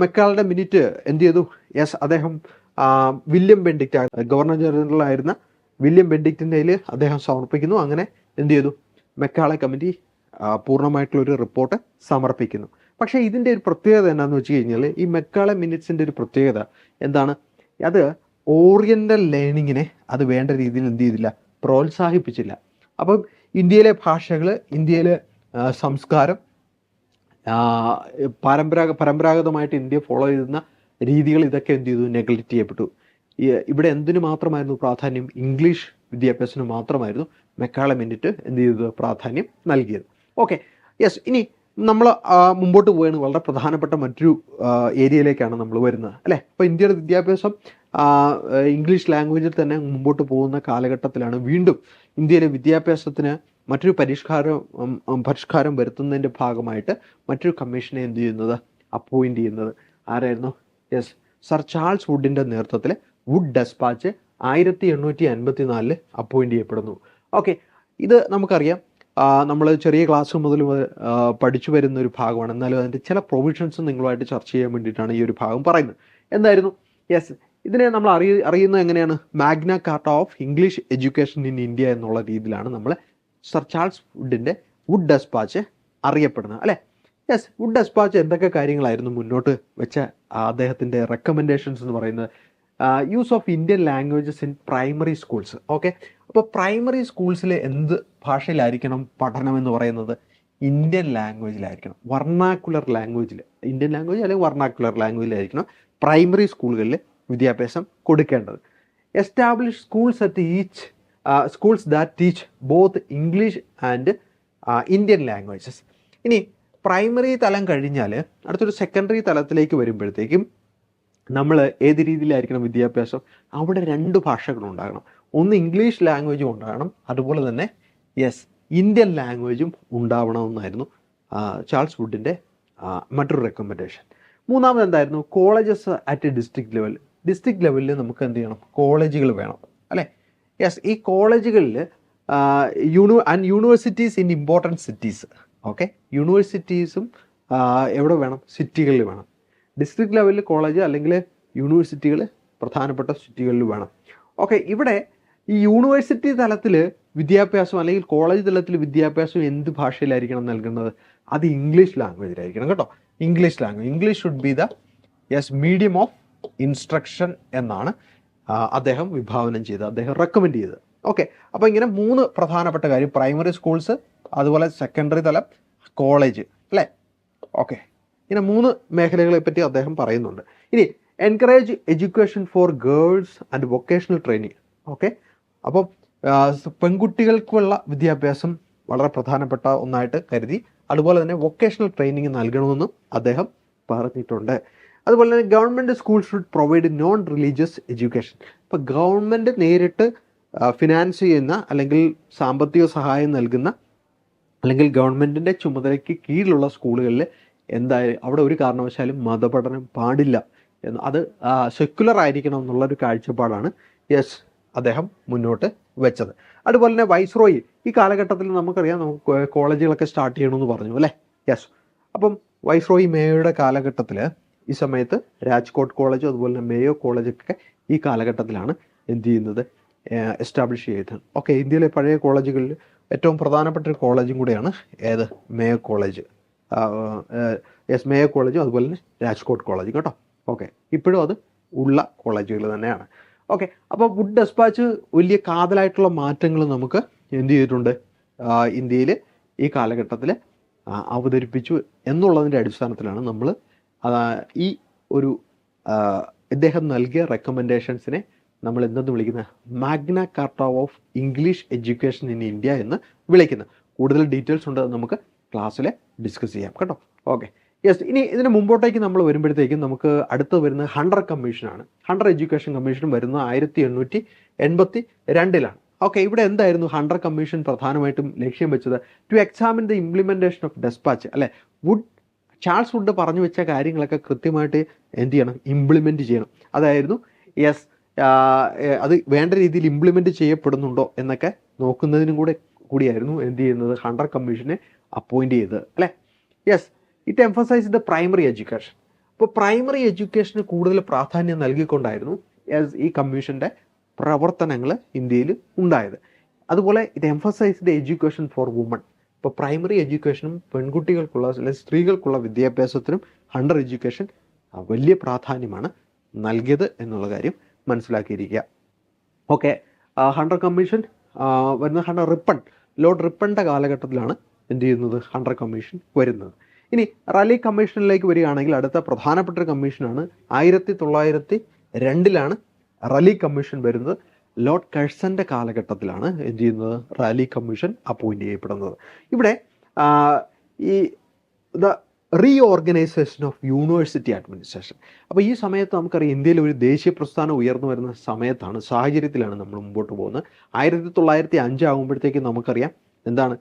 മെക്കാളുടെ മിനിറ്റ് എന്ത് ചെയ്തു? യെസ്, അദ്ദേഹം വില്യം ബെൻഡിക്റ്റ്, ഗവർണർ ജനറൽ ആയിരുന്ന വില്യം ബെൻഡിക്റ്റിൻ്റെ കയ്യിൽ അദ്ദേഹം സമർപ്പിക്കുന്നു. അങ്ങനെ എന്ത് ചെയ്തു? മെക്കാളെ കമ്മിറ്റി പൂർണ്ണമായിട്ടുള്ളൊരു റിപ്പോർട്ട് സമർപ്പിക്കുന്നു. പക്ഷേ ഇതിൻ്റെ ഒരു പ്രത്യേകത എന്താണെന്ന് വെച്ച് കഴിഞ്ഞാൽ, ഈ മെക്കാളെ മിനിറ്റ്സിൻ്റെ ഒരു പ്രത്യേകത എന്താണ്? അത് ഓറിയൻ്റൽ ലേണിങ്ങിനെ അത് വേണ്ട രീതിയിൽ എന്ത് ചെയ്തില്ല, പ്രോത്സാഹിപ്പിച്ചില്ല. അപ്പം ഇന്ത്യയിലെ ഭാഷകൾ, ഇന്ത്യയിലെ സംസ്കാരം, പരമ്പരാഗതമായിട്ട് ഇന്ത്യ ഫോളോ ചെയ്യുന്ന രീതികൾ, ഇതൊക്കെ എന്ത് ചെയ്തു? നെഗ്ലക്റ്റ് ചെയ്യപ്പെട്ടു. ഇവിടെ എന്തിനു മാത്രമായിരുന്നു പ്രാധാന്യം? ഇംഗ്ലീഷ് വിദ്യാഭ്യാസത്തിന് മാത്രമായിരുന്നു മെക്കാളെ മിനിറ്റ് എന്ത് ചെയ്തത്? പ്രാധാന്യം നൽകിയത്. Okay, yes. ഇനി നമ്മൾ മുമ്പോട്ട് പോവുകയാണ്, വളരെ പ്രധാനപ്പെട്ട മറ്റൊരു ഏരിയയിലേക്കാണ് നമ്മൾ വരുന്നത്, അല്ലേ. അപ്പോൾ ഇന്ത്യയുടെ വിദ്യാഭ്യാസം ഇംഗ്ലീഷ് ലാംഗ്വേജിൽ തന്നെ മുമ്പോട്ട് പോകുന്ന കാലഘട്ടത്തിലാണ് വീണ്ടും ഇന്ത്യയിലെ വിദ്യാഭ്യാസത്തിന് മറ്റൊരു പരിഷ്കാരം വരുത്തുന്നതിൻ്റെ ഭാഗമായിട്ട് മറ്റൊരു കമ്മീഷനെ എന്ത് ചെയ്യുന്നത്? അപ്പോയിൻ്റ് ചെയ്യുന്നത്. ആരായിരുന്നു? യെസ്, സർ ചാൾസ് വുഡിൻ്റെ നേതൃത്വത്തിൽ വുഡ് ഡെസ്പാച്ച് 1854 അപ്പോയിൻ്റ് ചെയ്യപ്പെടുന്നു. ഓക്കെ, ഇത് നമുക്കറിയാം, നമ്മൾ ചെറിയ ക്ലാസ് മുതൽ പഠിച്ചു വരുന്ന ഒരു ഭാഗമാണ്. എന്നാലും അതിൻ്റെ ചില പ്രൊവിഷൻസ് നിങ്ങളുമായിട്ട് ചർച്ച ചെയ്യാൻ വേണ്ടിയിട്ടാണ് ഈ ഒരു ഭാഗം പറയുന്നത്. എന്തായിരുന്നു? യെസ്, ഇതിനെ നമ്മൾ അറിയുന്നത് എങ്ങനെയാണ്? Magna Carta of English education in India എന്നുള്ള രീതിയിലാണ് നമ്മൾ സർ ചാൾസ് വുഡിൻ്റെ വുഡ് ഡെസ്പാച്ച് അറിയപ്പെടുന്നത്, അല്ലേ. യെസ്, വുഡ് ഡെസ്പാച്ച് എന്തൊക്കെ കാര്യങ്ങളായിരുന്നു മുന്നോട്ട് വെച്ച അദ്ദേഹത്തിൻ്റെ റെക്കമെൻഡേഷൻസ് എന്ന് പറയുന്നത്? Use of Indian languages in primary schools. Okay, അപ്പോൾ പ്രൈമറി സ്കൂൾസിൽ എന്ത് ഭാഷയിലായിരിക്കണം പഠനം എന്ന് പറയുന്നത്? ഇന്ത്യൻ ലാംഗ്വേജിലായിരിക്കണം, വർണാക്കുലർ ലാംഗ്വേജിൽ, ഇന്ത്യൻ ലാംഗ്വേജ് അല്ലെങ്കിൽ വർണാക്കുലർ ലാംഗ്വേജിലായിരിക്കണം പ്രൈമറി സ്കൂളുകളിൽ വിദ്യാഭ്യാസം കൊടുക്കേണ്ടത്. Establish schools at each schools that teach both English and Indian languages. ഇനി പ്രൈമറി തലം കഴിഞ്ഞാൽ അടുത്തൊരു സെക്കൻഡറി തലത്തിലേക്ക് വരുമ്പോഴത്തേക്കും നമ്മൾ ഏത് രീതിയിലായിരിക്കണം വിദ്യാഭ്യാസം? അവിടെ 2 ഭാഷകളുണ്ടാകണം. ഒന്ന് ഇംഗ്ലീഷ് ലാംഗ്വേജും ഉണ്ടാകണം, അതുപോലെ തന്നെ യെസ് ഇന്ത്യൻ ലാംഗ്വേജും ഉണ്ടാവണമെന്നായിരുന്നു ചാൾസ് വുഡിൻ്റെ മറ്റൊരു റെക്കമെൻഡേഷൻ. മൂന്നാമത് എന്തായിരുന്നു? Colleges at district level. District ലെവലിൽ നമുക്ക് എന്ത് ചെയ്യണം? കോളേജുകൾ വേണം, അല്ലേ? യെസ്, ഈ കോളേജുകളിൽ universities in important cities. Okay, യൂണിവേഴ്സിറ്റീസും എവിടെ വേണം? സിറ്റികളിൽ വേണം. ഡിസ്ട്രിക്ട് ലെവലിൽ കോളേജ് അല്ലെങ്കിൽ യൂണിവേഴ്സിറ്റികൾ പ്രധാനപ്പെട്ട സിറ്റികളിൽ വേണം. ഓക്കെ, ഇവിടെ ഈ യൂണിവേഴ്സിറ്റി തലത്തിൽ വിദ്യാഭ്യാസം അല്ലെങ്കിൽ കോളേജ് തലത്തിൽ വിദ്യാഭ്യാസം എന്ത് ഭാഷയിലായിരിക്കണം നൽകുന്നത്? അത് ഇംഗ്ലീഷ് ലാംഗ്വേജിലായിരിക്കണം കേട്ടോ. English language, English should be the medium of instruction എന്നാണ് അദ്ദേഹം വിഭാവനം ചെയ്തത്, അദ്ദേഹം റെക്കമെൻഡ് ചെയ്തത്. ഓക്കെ, അപ്പോൾ ഇങ്ങനെ 3 പ്രധാനപ്പെട്ട കാര്യം: പ്രൈമറി സ്കൂൾസ്, അതുപോലെ സെക്കൻഡറി തലം, കോളേജ്, അല്ലേ? ഓക്കെ, ഇങ്ങനെ 3 മേഖലകളെ പറ്റി അദ്ദേഹം പറയുന്നുണ്ട്. ഇനി encourage education for girls and vocational training. Okay, അപ്പം പെൺകുട്ടികൾക്കുള്ള വിദ്യാഭ്യാസം വളരെ പ്രധാനപ്പെട്ട ഒന്നായിട്ട് കരുതി, അതുപോലെ തന്നെ വൊക്കേഷണൽ ട്രെയിനിങ് നൽകണമെന്നും അദ്ദേഹം പറഞ്ഞിട്ടുണ്ട്. അതുപോലെ തന്നെ government school should provide non religious education. ഇപ്പോൾ ഗവൺമെൻറ് നേരിട്ട് ഫിനാൻസ് ചെയ്യുന്ന അല്ലെങ്കിൽ സാമ്പത്തിക സഹായം നൽകുന്ന അല്ലെങ്കിൽ ഗവൺമെൻറ്റിൻ്റെ ചുമതലയ്ക്ക് കീഴിലുള്ള സ്കൂളുകളിൽ എന്തായാലും അവിടെ ഒരു കാരണവശാലും മതപഠനം പാടില്ല എന്ന്, അത് സെക്യുലർ ആയിരിക്കണം എന്നുള്ളൊരു കാഴ്ചപ്പാടാണ് യെസ് അദ്ദേഹം മുന്നോട്ട് വെച്ചത്. അതുപോലെ തന്നെ വൈസ്രോയി ഈ കാലഘട്ടത്തിൽ നമുക്കറിയാം, നമുക്ക് കോളേജുകളൊക്കെ സ്റ്റാർട്ട് ചെയ്യണമെന്ന് പറഞ്ഞു, അല്ലേ? യെസ്, അപ്പം വൈസ്രോയി മേയോയുടെ കാലഘട്ടത്തിൽ ഈ സമയത്ത് രാജ്കോട്ട് കോളേജും അതുപോലെ തന്നെ മേയോ കോളേജൊക്കെ ഈ കാലഘട്ടത്തിലാണ് എന്ത് ചെയ്യുന്നത്? എസ്റ്റാബ്ലിഷ് ചെയ്തത്. ഓക്കെ, ഇന്ത്യയിലെ പഴയ കോളേജുകളിൽ ഏറ്റവും പ്രധാനപ്പെട്ട ഒരു കോളേജും കൂടെയാണ് ഏത്? Mayo college. യെസ്, മേയോ കോളേജും അതുപോലെ തന്നെ രാജ്കോട്ട് കോളേജും കേട്ടോ. ഓക്കെ, ഇപ്പോഴും അത് ഉള്ള കോളേജുകൾ തന്നെയാണ്. ഓക്കെ, അപ്പോൾ വുഡ് ഡെസ്പാച്ച് വലിയ കാതലായിട്ടുള്ള മാറ്റങ്ങൾ നമുക്ക് എന്ത് ചെയ്തിട്ടുണ്ട്? ഇന്ത്യയിൽ ഈ കാലഘട്ടത്തിൽ അവതരിപ്പിച്ചു എന്നുള്ളതിൻ്റെ അടിസ്ഥാനത്തിലാണ് നമ്മൾ ഈ ഒരു ഇദ്ദേഹം നൽകിയ റെക്കമെൻഡേഷൻസിനെ നമ്മൾ എന്തെന്ന് വിളിക്കുന്നത്? Magna Carta of English education in India എന്ന് വിളിക്കുന്നത്. കൂടുതൽ ഡീറ്റെയിൽസ് ഉണ്ട്, നമുക്ക് ക്ലാസ്സിൽ ഡിസ്കസ് ചെയ്യാം കേട്ടോ. ഓക്കെ, യെസ്, ഇനി ഇതിന് മുമ്പോട്ടേക്ക് നമ്മൾ വരുമ്പോഴത്തേക്കും നമുക്ക് അടുത്ത് വരുന്നത് ഹണ്ടർ കമ്മീഷനാണ്. ഹണ്ടർ എഡ്യൂക്കേഷൻ കമ്മീഷൻ വരുന്നത് 1882 ഓക്കെ, ഇവിടെ എന്തായിരുന്നു ഹണ്ടർ കമ്മീഷൻ പ്രധാനമായിട്ടും ലക്ഷ്യം വെച്ചത്? To examine the implementation of despatch, അല്ലേ? ചാൾസ് വുഡ് പറഞ്ഞു വെച്ച കാര്യങ്ങളൊക്കെ കൃത്യമായിട്ട് എന്ത് ചെയ്യണം? ഇംപ്ലിമെൻറ്റ് ചെയ്യണം. അതായിരുന്നു യെസ്, അത് വേണ്ട രീതിയിൽ ഇംപ്ലിമെൻറ്റ് ചെയ്യപ്പെടുന്നുണ്ടോ എന്നൊക്കെ നോക്കുന്നതിനും കൂടിയായിരുന്നു എന്ത് ചെയ്യുന്നത്? ഹണ്ടർ കമ്മീഷനെ അപ്പോയിൻറ്റ് ചെയ്തത്, അല്ലേ? Yes, it emphasize the primary education. അപ്പോൾ പ്രൈമറി എഡ്യൂക്കേഷന് കൂടുതൽ പ്രാധാന്യം നൽകിക്കൊണ്ടായിരുന്നു ഈ കമ്മീഷൻ്റെ പ്രവർത്തനങ്ങൾ ഇന്ത്യയിൽ ഉണ്ടായത്. അതുപോലെ ഇത് emphasize the education for woman. ഇപ്പോൾ പ്രൈമറി എഡ്യൂക്കേഷനും പെൺകുട്ടികൾക്കുള്ള അല്ലെങ്കിൽ സ്ത്രീകൾക്കുള്ള വിദ്യാഭ്യാസത്തിനും ഹണ്ടർ എഡ്യൂക്കേഷൻ വലിയ പ്രാധാന്യമാണ് നൽകിയത് എന്നുള്ള കാര്യം മനസ്സിലാക്കിയിരിക്കുക. ഓക്കെ, ഹണ്ടർ കമ്മീഷൻ വരുന്ന ലോർഡ് റിപ്പണിൻ്റെ കാലഘട്ടത്തിലാണ് എന്ത് ചെയ്യുന്നത്? ഹണ്ടർ കമ്മീഷൻ വരുന്നത്. ഇനി റാലി കമ്മീഷനിലേക്ക് വരികയാണെങ്കിൽ അടുത്ത പ്രധാനപ്പെട്ട ഒരു കമ്മീഷനാണ് 1902 റാലി കമ്മീഷൻ വരുന്നത്. ലോർഡ് കഴ്സൻ്റെ കാലഘട്ടത്തിലാണ് എന്ത് ചെയ്യുന്നത്? റാലി കമ്മീഷൻ അപ്പോയിൻറ്റ് ചെയ്യപ്പെടുന്നത്. ഇവിടെ ഈ റീഓർഗനൈസേഷൻ ഓഫ് യൂണിവേഴ്സിറ്റി അഡ്മിനിസ്ട്രേഷൻ. അപ്പോൾ ഈ സമയത്ത് നമുക്കറിയാം ഇന്ത്യയിൽ ഒരു ദേശീയ പ്രസ്ഥാനം ഉയർന്നു വരുന്ന സാഹചര്യത്തിലാണ് നമ്മൾ മുമ്പോട്ട് പോകുന്നത്. 1905 ആകുമ്പോഴത്തേക്കും നമുക്കറിയാം എന്താണ്?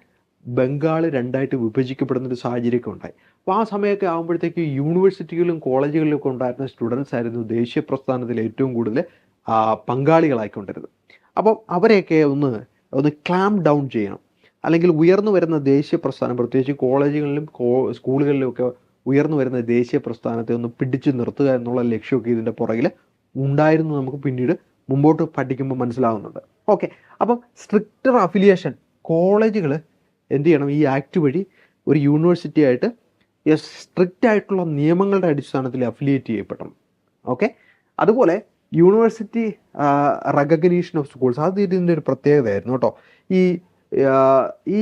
ബംഗാൾ 2ആയിട്ട് വിഭജിക്കപ്പെടുന്നൊരു സാഹചര്യമൊക്കെ ഉണ്ടായി. അപ്പോൾ ആ സമയമൊക്കെ ആകുമ്പോഴത്തേക്ക് യൂണിവേഴ്സിറ്റികളിലും കോളേജുകളിലും ഒക്കെ ഉണ്ടായിരുന്ന സ്റ്റുഡൻസ് ആയിരുന്നു ദേശീയ പ്രസ്ഥാനത്തിൽ ഏറ്റവും കൂടുതൽ പങ്കാളികളായിക്കൊണ്ടിരുന്നത്. അപ്പം അവരെയൊക്കെ ഒന്ന് ക്ലാം ഡൗൺ ചെയ്യണം, അല്ലെങ്കിൽ ഉയർന്നു വരുന്ന ദേശീയ പ്രസ്ഥാനം, പ്രത്യേകിച്ച് കോളേജുകളിലും സ്കൂളുകളിലും ഒക്കെ ഉയർന്നു വരുന്ന ദേശീയ പ്രസ്ഥാനത്തെ ഒന്ന് പിടിച്ചു നിർത്തുക എന്നുള്ള ലക്ഷ്യമൊക്കെ ഇതിൻ്റെ പുറകിൽ ഉണ്ടായിരുന്നു. നമുക്ക് പിന്നീട് മുമ്പോട്ട് പഠിക്കുമ്പോൾ മനസ്സിലാകുന്നുണ്ട്. ഓക്കെ, അപ്പം സ്ട്രിക്റ്റർ അഫിലിയേഷൻ, കോളേജുകൾ എന്ത് ചെയ്യണം? ഈ ആക്ട് വഴി ഒരു യൂണിവേഴ്സിറ്റി ആയിട്ട് സ്ട്രിക്റ്റ് ആയിട്ടുള്ള നിയമങ്ങളുടെ അടിസ്ഥാനത്തിൽ അഫിലിയേറ്റ് ചെയ്യപ്പെടണം. ഓക്കെ, അതുപോലെ യൂണിവേഴ്സിറ്റി റെക്കഗ്നീഷൻ ഓഫ് സ്കൂൾസ്, അത് ഇതിൻ്റെ ഒരു പ്രത്യേകതയായിരുന്നു കേട്ടോ. ഈ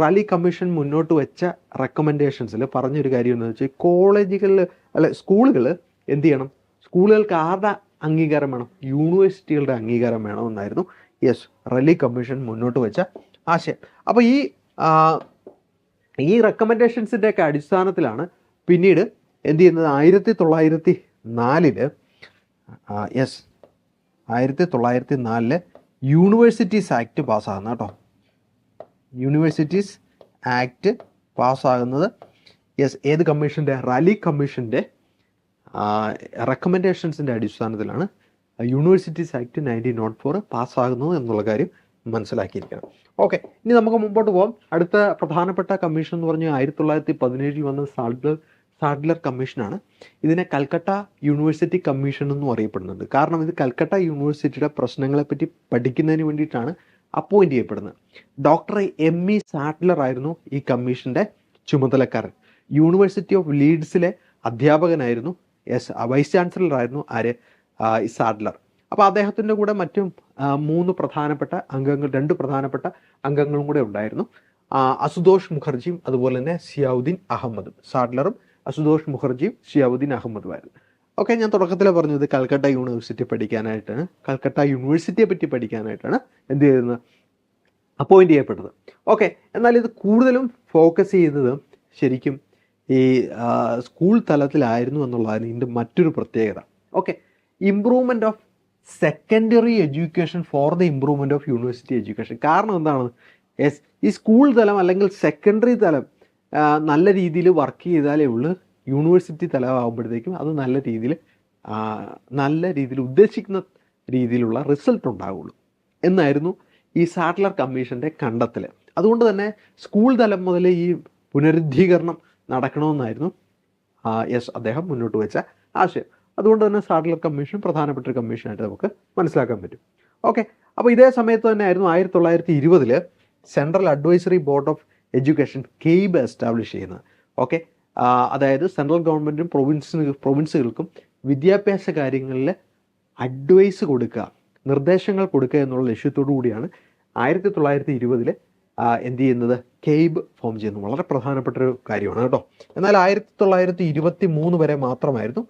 റാലി കമ്മീഷൻ മുന്നോട്ട് വെച്ച റെക്കമെൻഡേഷൻസിൽ പറഞ്ഞൊരു കാര്യം എന്ന് വെച്ചാൽ കോളേജുകളിൽ സ്കൂളുകൾ എന്ത് ചെയ്യണം, സ്കൂളുകൾക്ക് ആരുടെ അംഗീകാരം വേണം, യൂണിവേഴ്സിറ്റികളുടെ അംഗീകാരം വേണമെന്നായിരുന്നു റാലി കമ്മീഷൻ മുന്നോട്ട് വെച്ച ആശയം. അപ്പോൾ ഈ റെക്കമെൻഡേഷൻസിൻ്റെയൊക്കെ അടിസ്ഥാനത്തിലാണ് പിന്നീട് എന്ത് ചെയ്യുന്നത്, 1904 യൂണിവേഴ്സിറ്റീസ് ആക്ട് പാസ്സാകുന്നത് കേട്ടോ. യൂണിവേഴ്സിറ്റീസ് ആക്ട് പാസ്സാകുന്നത് ഏത് കമ്മീഷൻ്റെ, റാലി കമ്മീഷൻ്റെ റെക്കമെൻഡേഷൻസിൻ്റെ അടിസ്ഥാനത്തിലാണ് യൂണിവേഴ്സിറ്റീസ് ആക്ട് 1904 പാസ്സാകുന്നത് എന്നുള്ള കാര്യം മനസ്സിലാക്കിയിരിക്കണം. ഓക്കെ, ഇനി നമുക്ക് മുമ്പോട്ട് പോകാം. അടുത്ത പ്രധാനപ്പെട്ട കമ്മീഷൻ എന്ന് പറഞ്ഞാൽ 1917 വന്ന സാഡ്ലർ കമ്മീഷനാണ്. ഇതിനെ കൽക്കട്ട യൂണിവേഴ്സിറ്റി കമ്മീഷൻ എന്നും അറിയപ്പെടുന്നുണ്ട്. കാരണം ഇത് കൽക്കട്ട യൂണിവേഴ്സിറ്റിയുടെ പ്രശ്നങ്ങളെപ്പറ്റി പഠിക്കുന്നതിന് വേണ്ടിയിട്ടാണ് അപ്പോയിൻ്റ് ചെയ്യപ്പെടുന്നത്. Doctor M.E. സാഡ്ലർ ആയിരുന്നു ഈ കമ്മീഷൻ്റെ ചുമതലക്കാരൻ. യൂണിവേഴ്സിറ്റി ഓഫ് ലീഡ്സിലെ അധ്യാപകനായിരുന്നു, വൈസ് ചാൻസലർ ആയിരുന്നു സാഡ്ലർ. അപ്പോൾ അദ്ദേഹത്തിൻ്റെ കൂടെ മറ്റും രണ്ട് പ്രധാനപ്പെട്ട അംഗങ്ങളും കൂടെ ഉണ്ടായിരുന്നു. അസുതോഷ് മുഖർജിയും അതുപോലെ തന്നെ സിയാവുദ്ദീൻ അഹമ്മദും. സാഡ്ലറും അസുതോഷ് മുഖർജിയും സിയാവുദ്ദീൻ അഹമ്മദുമായിരുന്നു. ഓക്കെ, ഞാൻ തുടക്കത്തിൽ പറഞ്ഞത് കൽക്കട്ട യൂണിവേഴ്സിറ്റിയെ പറ്റി പഠിക്കാനായിട്ടാണ് എന്ത് ചെയ്യുന്നത്, അപ്പോയിൻ്റ് ചെയ്യപ്പെട്ടത്. ഓക്കെ, എന്നാൽ ഇത് കൂടുതലും ഫോക്കസ് ചെയ്തത് ശരിക്കും ഈ സ്കൂൾ തലത്തിലായിരുന്നു എന്നുള്ളതാണ് ഇതിൻ്റെ മറ്റൊരു പ്രത്യേകത. Okay, improvement of secondary education for the improvement of university education. കാരണം എന്താണ്, ഈ സ്കൂൾ തലം അല്ലെങ്കിൽ സെക്കൻഡറി തലം നല്ല രീതിയിൽ വർക്ക് ചെയ്താലേ ഉള്ളൂ യൂണിവേഴ്സിറ്റി തലമാകുമ്പോഴത്തേക്കും അത് നല്ല രീതിയിൽ ഉദ്ദേശിക്കുന്ന രീതിയിലുള്ള റിസൾട്ട് ഉണ്ടാവുള്ളൂ എന്നായിരുന്നു ഈ സാഡ്ലർ കമ്മീഷൻ്റെ കണ്ടെത്തൽ. അതുകൊണ്ട് തന്നെ സ്കൂൾ തലം മുതൽ ഈ പുനരുദ്ധീകരണം നടക്കണമെന്നായിരുന്നു അദ്ദേഹം മുന്നോട്ട് വെച്ച ആശയം. അതുകൊണ്ട് തന്നെ സാഡ്ലർ കമ്മീഷൻ പ്രധാനപ്പെട്ട ഒരു കമ്മീഷനായിട്ട് നമുക്ക് മനസ്സിലാക്കാൻ പറ്റും. ഓക്കെ, അപ്പോൾ ഇതേ സമയത്ത് തന്നെ ആയിരുന്നു 1920 central advisory board of education KEIB establish ചെയ്യുന്നത്. ഓക്കെ, അതായത് സെൻട്രൽ ഗവൺമെൻറ്റും പ്രൊവിൻസുകൾക്കും വിദ്യാഭ്യാസ കാര്യങ്ങളിൽ അഡ്വൈസ് കൊടുക്കുക, നിർദ്ദേശങ്ങൾ കൊടുക്കുക എന്നുള്ള ലക്ഷ്യത്തോടു കൂടിയാണ് 1920 എന്ത് ചെയ്യുന്നത്, KEIB ഫോം ചെയ്യുന്നത്. വളരെ പ്രധാനപ്പെട്ട ഒരു കാര്യമാണ് കേട്ടോ. എന്നാൽ 1923 വരെ മാത്രമായിരുന്നു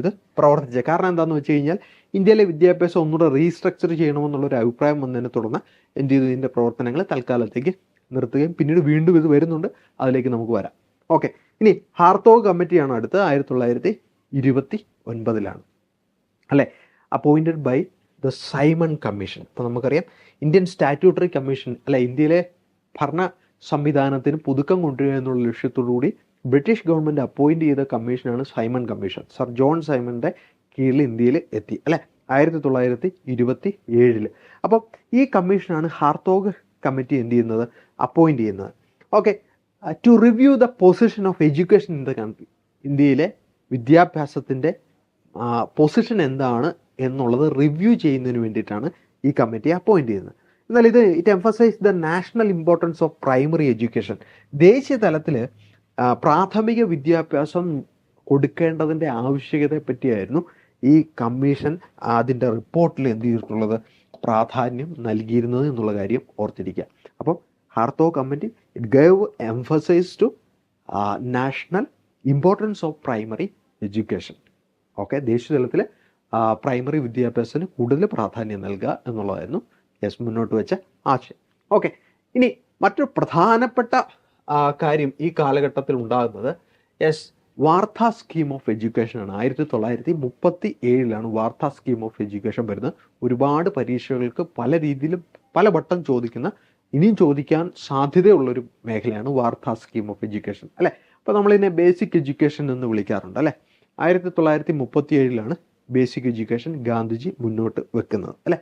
ഇത് പ്രവർത്തിച്ചത്. കാരണം എന്താണെന്ന് വെച്ച് കഴിഞ്ഞാൽ ഇന്ത്യയിലെ വിദ്യാഭ്യാസം ഒന്നുകൂടെ റീസ്ട്രക്ചർ ചെയ്യണമെന്നുള്ളൊരു അഭിപ്രായം വന്നതിനെ തുടർന്ന് എന്ത് ചെയ്തു, ഇതിൻ്റെ പ്രവർത്തനങ്ങൾ തൽക്കാലത്തേക്ക് നിർത്തുകയും പിന്നീട് വീണ്ടും ഇത് വരുന്നുണ്ട്, അതിലേക്ക് നമുക്ക് വരാം. ഓക്കെ, ഇനി ഹാർത്തോഗ് കമ്മിറ്റിയാണ് അടുത്ത് 1929 അല്ലേ, appointed by the Simon commission. ഇപ്പോൾ നമുക്കറിയാം ഇന്ത്യൻ സ്റ്റാറ്റ്യൂട്ടറി കമ്മീഷൻ അല്ലെ, ഇന്ത്യയിലെ ഭരണ സംവിധാനത്തിന് പുതുക്കം കൊണ്ടുവരിക എന്നുള്ള ലക്ഷ്യത്തോടു കൂടി ബ്രിട്ടീഷ് ഗവൺമെൻറ് അപ്പോയിൻറ്റ് ചെയ്ത കമ്മീഷനാണ് സൈമൺ കമ്മീഷൻ. സർ ജോൺ സൈമണിൻ്റെ കീഴിൽ ഇന്ത്യയിൽ എത്തി അല്ലേ 1927. അപ്പം ഈ കമ്മീഷനാണ് ഹാർത്തോഗ് കമ്മിറ്റി എന്ത് ചെയ്യുന്നത്, അപ്പോയിൻറ്റ് ചെയ്യുന്നത്. Okay, to review the position of education in the country. ഇന്ത്യയിലെ വിദ്യാഭ്യാസത്തിൻ്റെ പൊസിഷൻ എന്താണ് എന്നുള്ളത് റിവ്യൂ ചെയ്യുന്നതിന് വേണ്ടിയിട്ടാണ് ഈ കമ്മിറ്റി അപ്പോയിൻറ്റ് ചെയ്യുന്നത്. എന്നാൽ it emphasize the national importance of primary education. ദേശീയ തലത്തിൽ പ്രാഥമിക വിദ്യാഭ്യാസം കൊടുക്കേണ്ടതിൻ്റെ ആവശ്യകതയെ പറ്റിയായിരുന്നു ഈ കമ്മീഷൻ അതിൻ്റെ റിപ്പോർട്ടിൽ എന്ത് ചെയ്തിട്ടുള്ളത്, പ്രാധാന്യം നൽകിയിരുന്നത് എന്നുള്ള കാര്യം ഓർത്തിരിക്കുക. അപ്പം Hartog committee it gave emphasise to national importance of primary education. Okay, ദേശീയ തലത്തിൽ പ്രൈമറി വിദ്യാഭ്യാസത്തിന് കൂടുതൽ പ്രാധാന്യം നൽകുക എന്നുള്ളതായിരുന്നു മുന്നോട്ട് വെച്ച ആശയം. ഓക്കെ, ഇനി മറ്റൊരു പ്രധാനപ്പെട്ട കാര്യം ഈ കാലഘട്ടത്തിൽ ഉണ്ടാകുന്നത് വാർത്താ സ്കീം ഓഫ് എഡ്യൂക്കേഷനാണ്. 1937 വാർത്താ സ്കീം ഓഫ് എഡ്യൂക്കേഷൻ വരുന്നത്. ഒരുപാട് പരീക്ഷകൾക്ക് പല രീതിയിലും പല വട്ടം ചോദിക്കുന്ന, ഇനിയും ചോദിക്കാൻ സാധ്യതയുള്ളൊരു മേഖലയാണ് വാർത്താ സ്കീം ഓഫ് എഡ്യൂക്കേഷൻ അല്ലേ. അപ്പോൾ നമ്മളിതിനെ ബേസിക് എഡ്യൂക്കേഷൻ എന്ന് വിളിക്കാറുണ്ട് അല്ലേ. 1937 ബേസിക് എഡ്യൂക്കേഷൻ ഗാന്ധിജി മുന്നോട്ട് വെക്കുന്നത് അല്ലേ.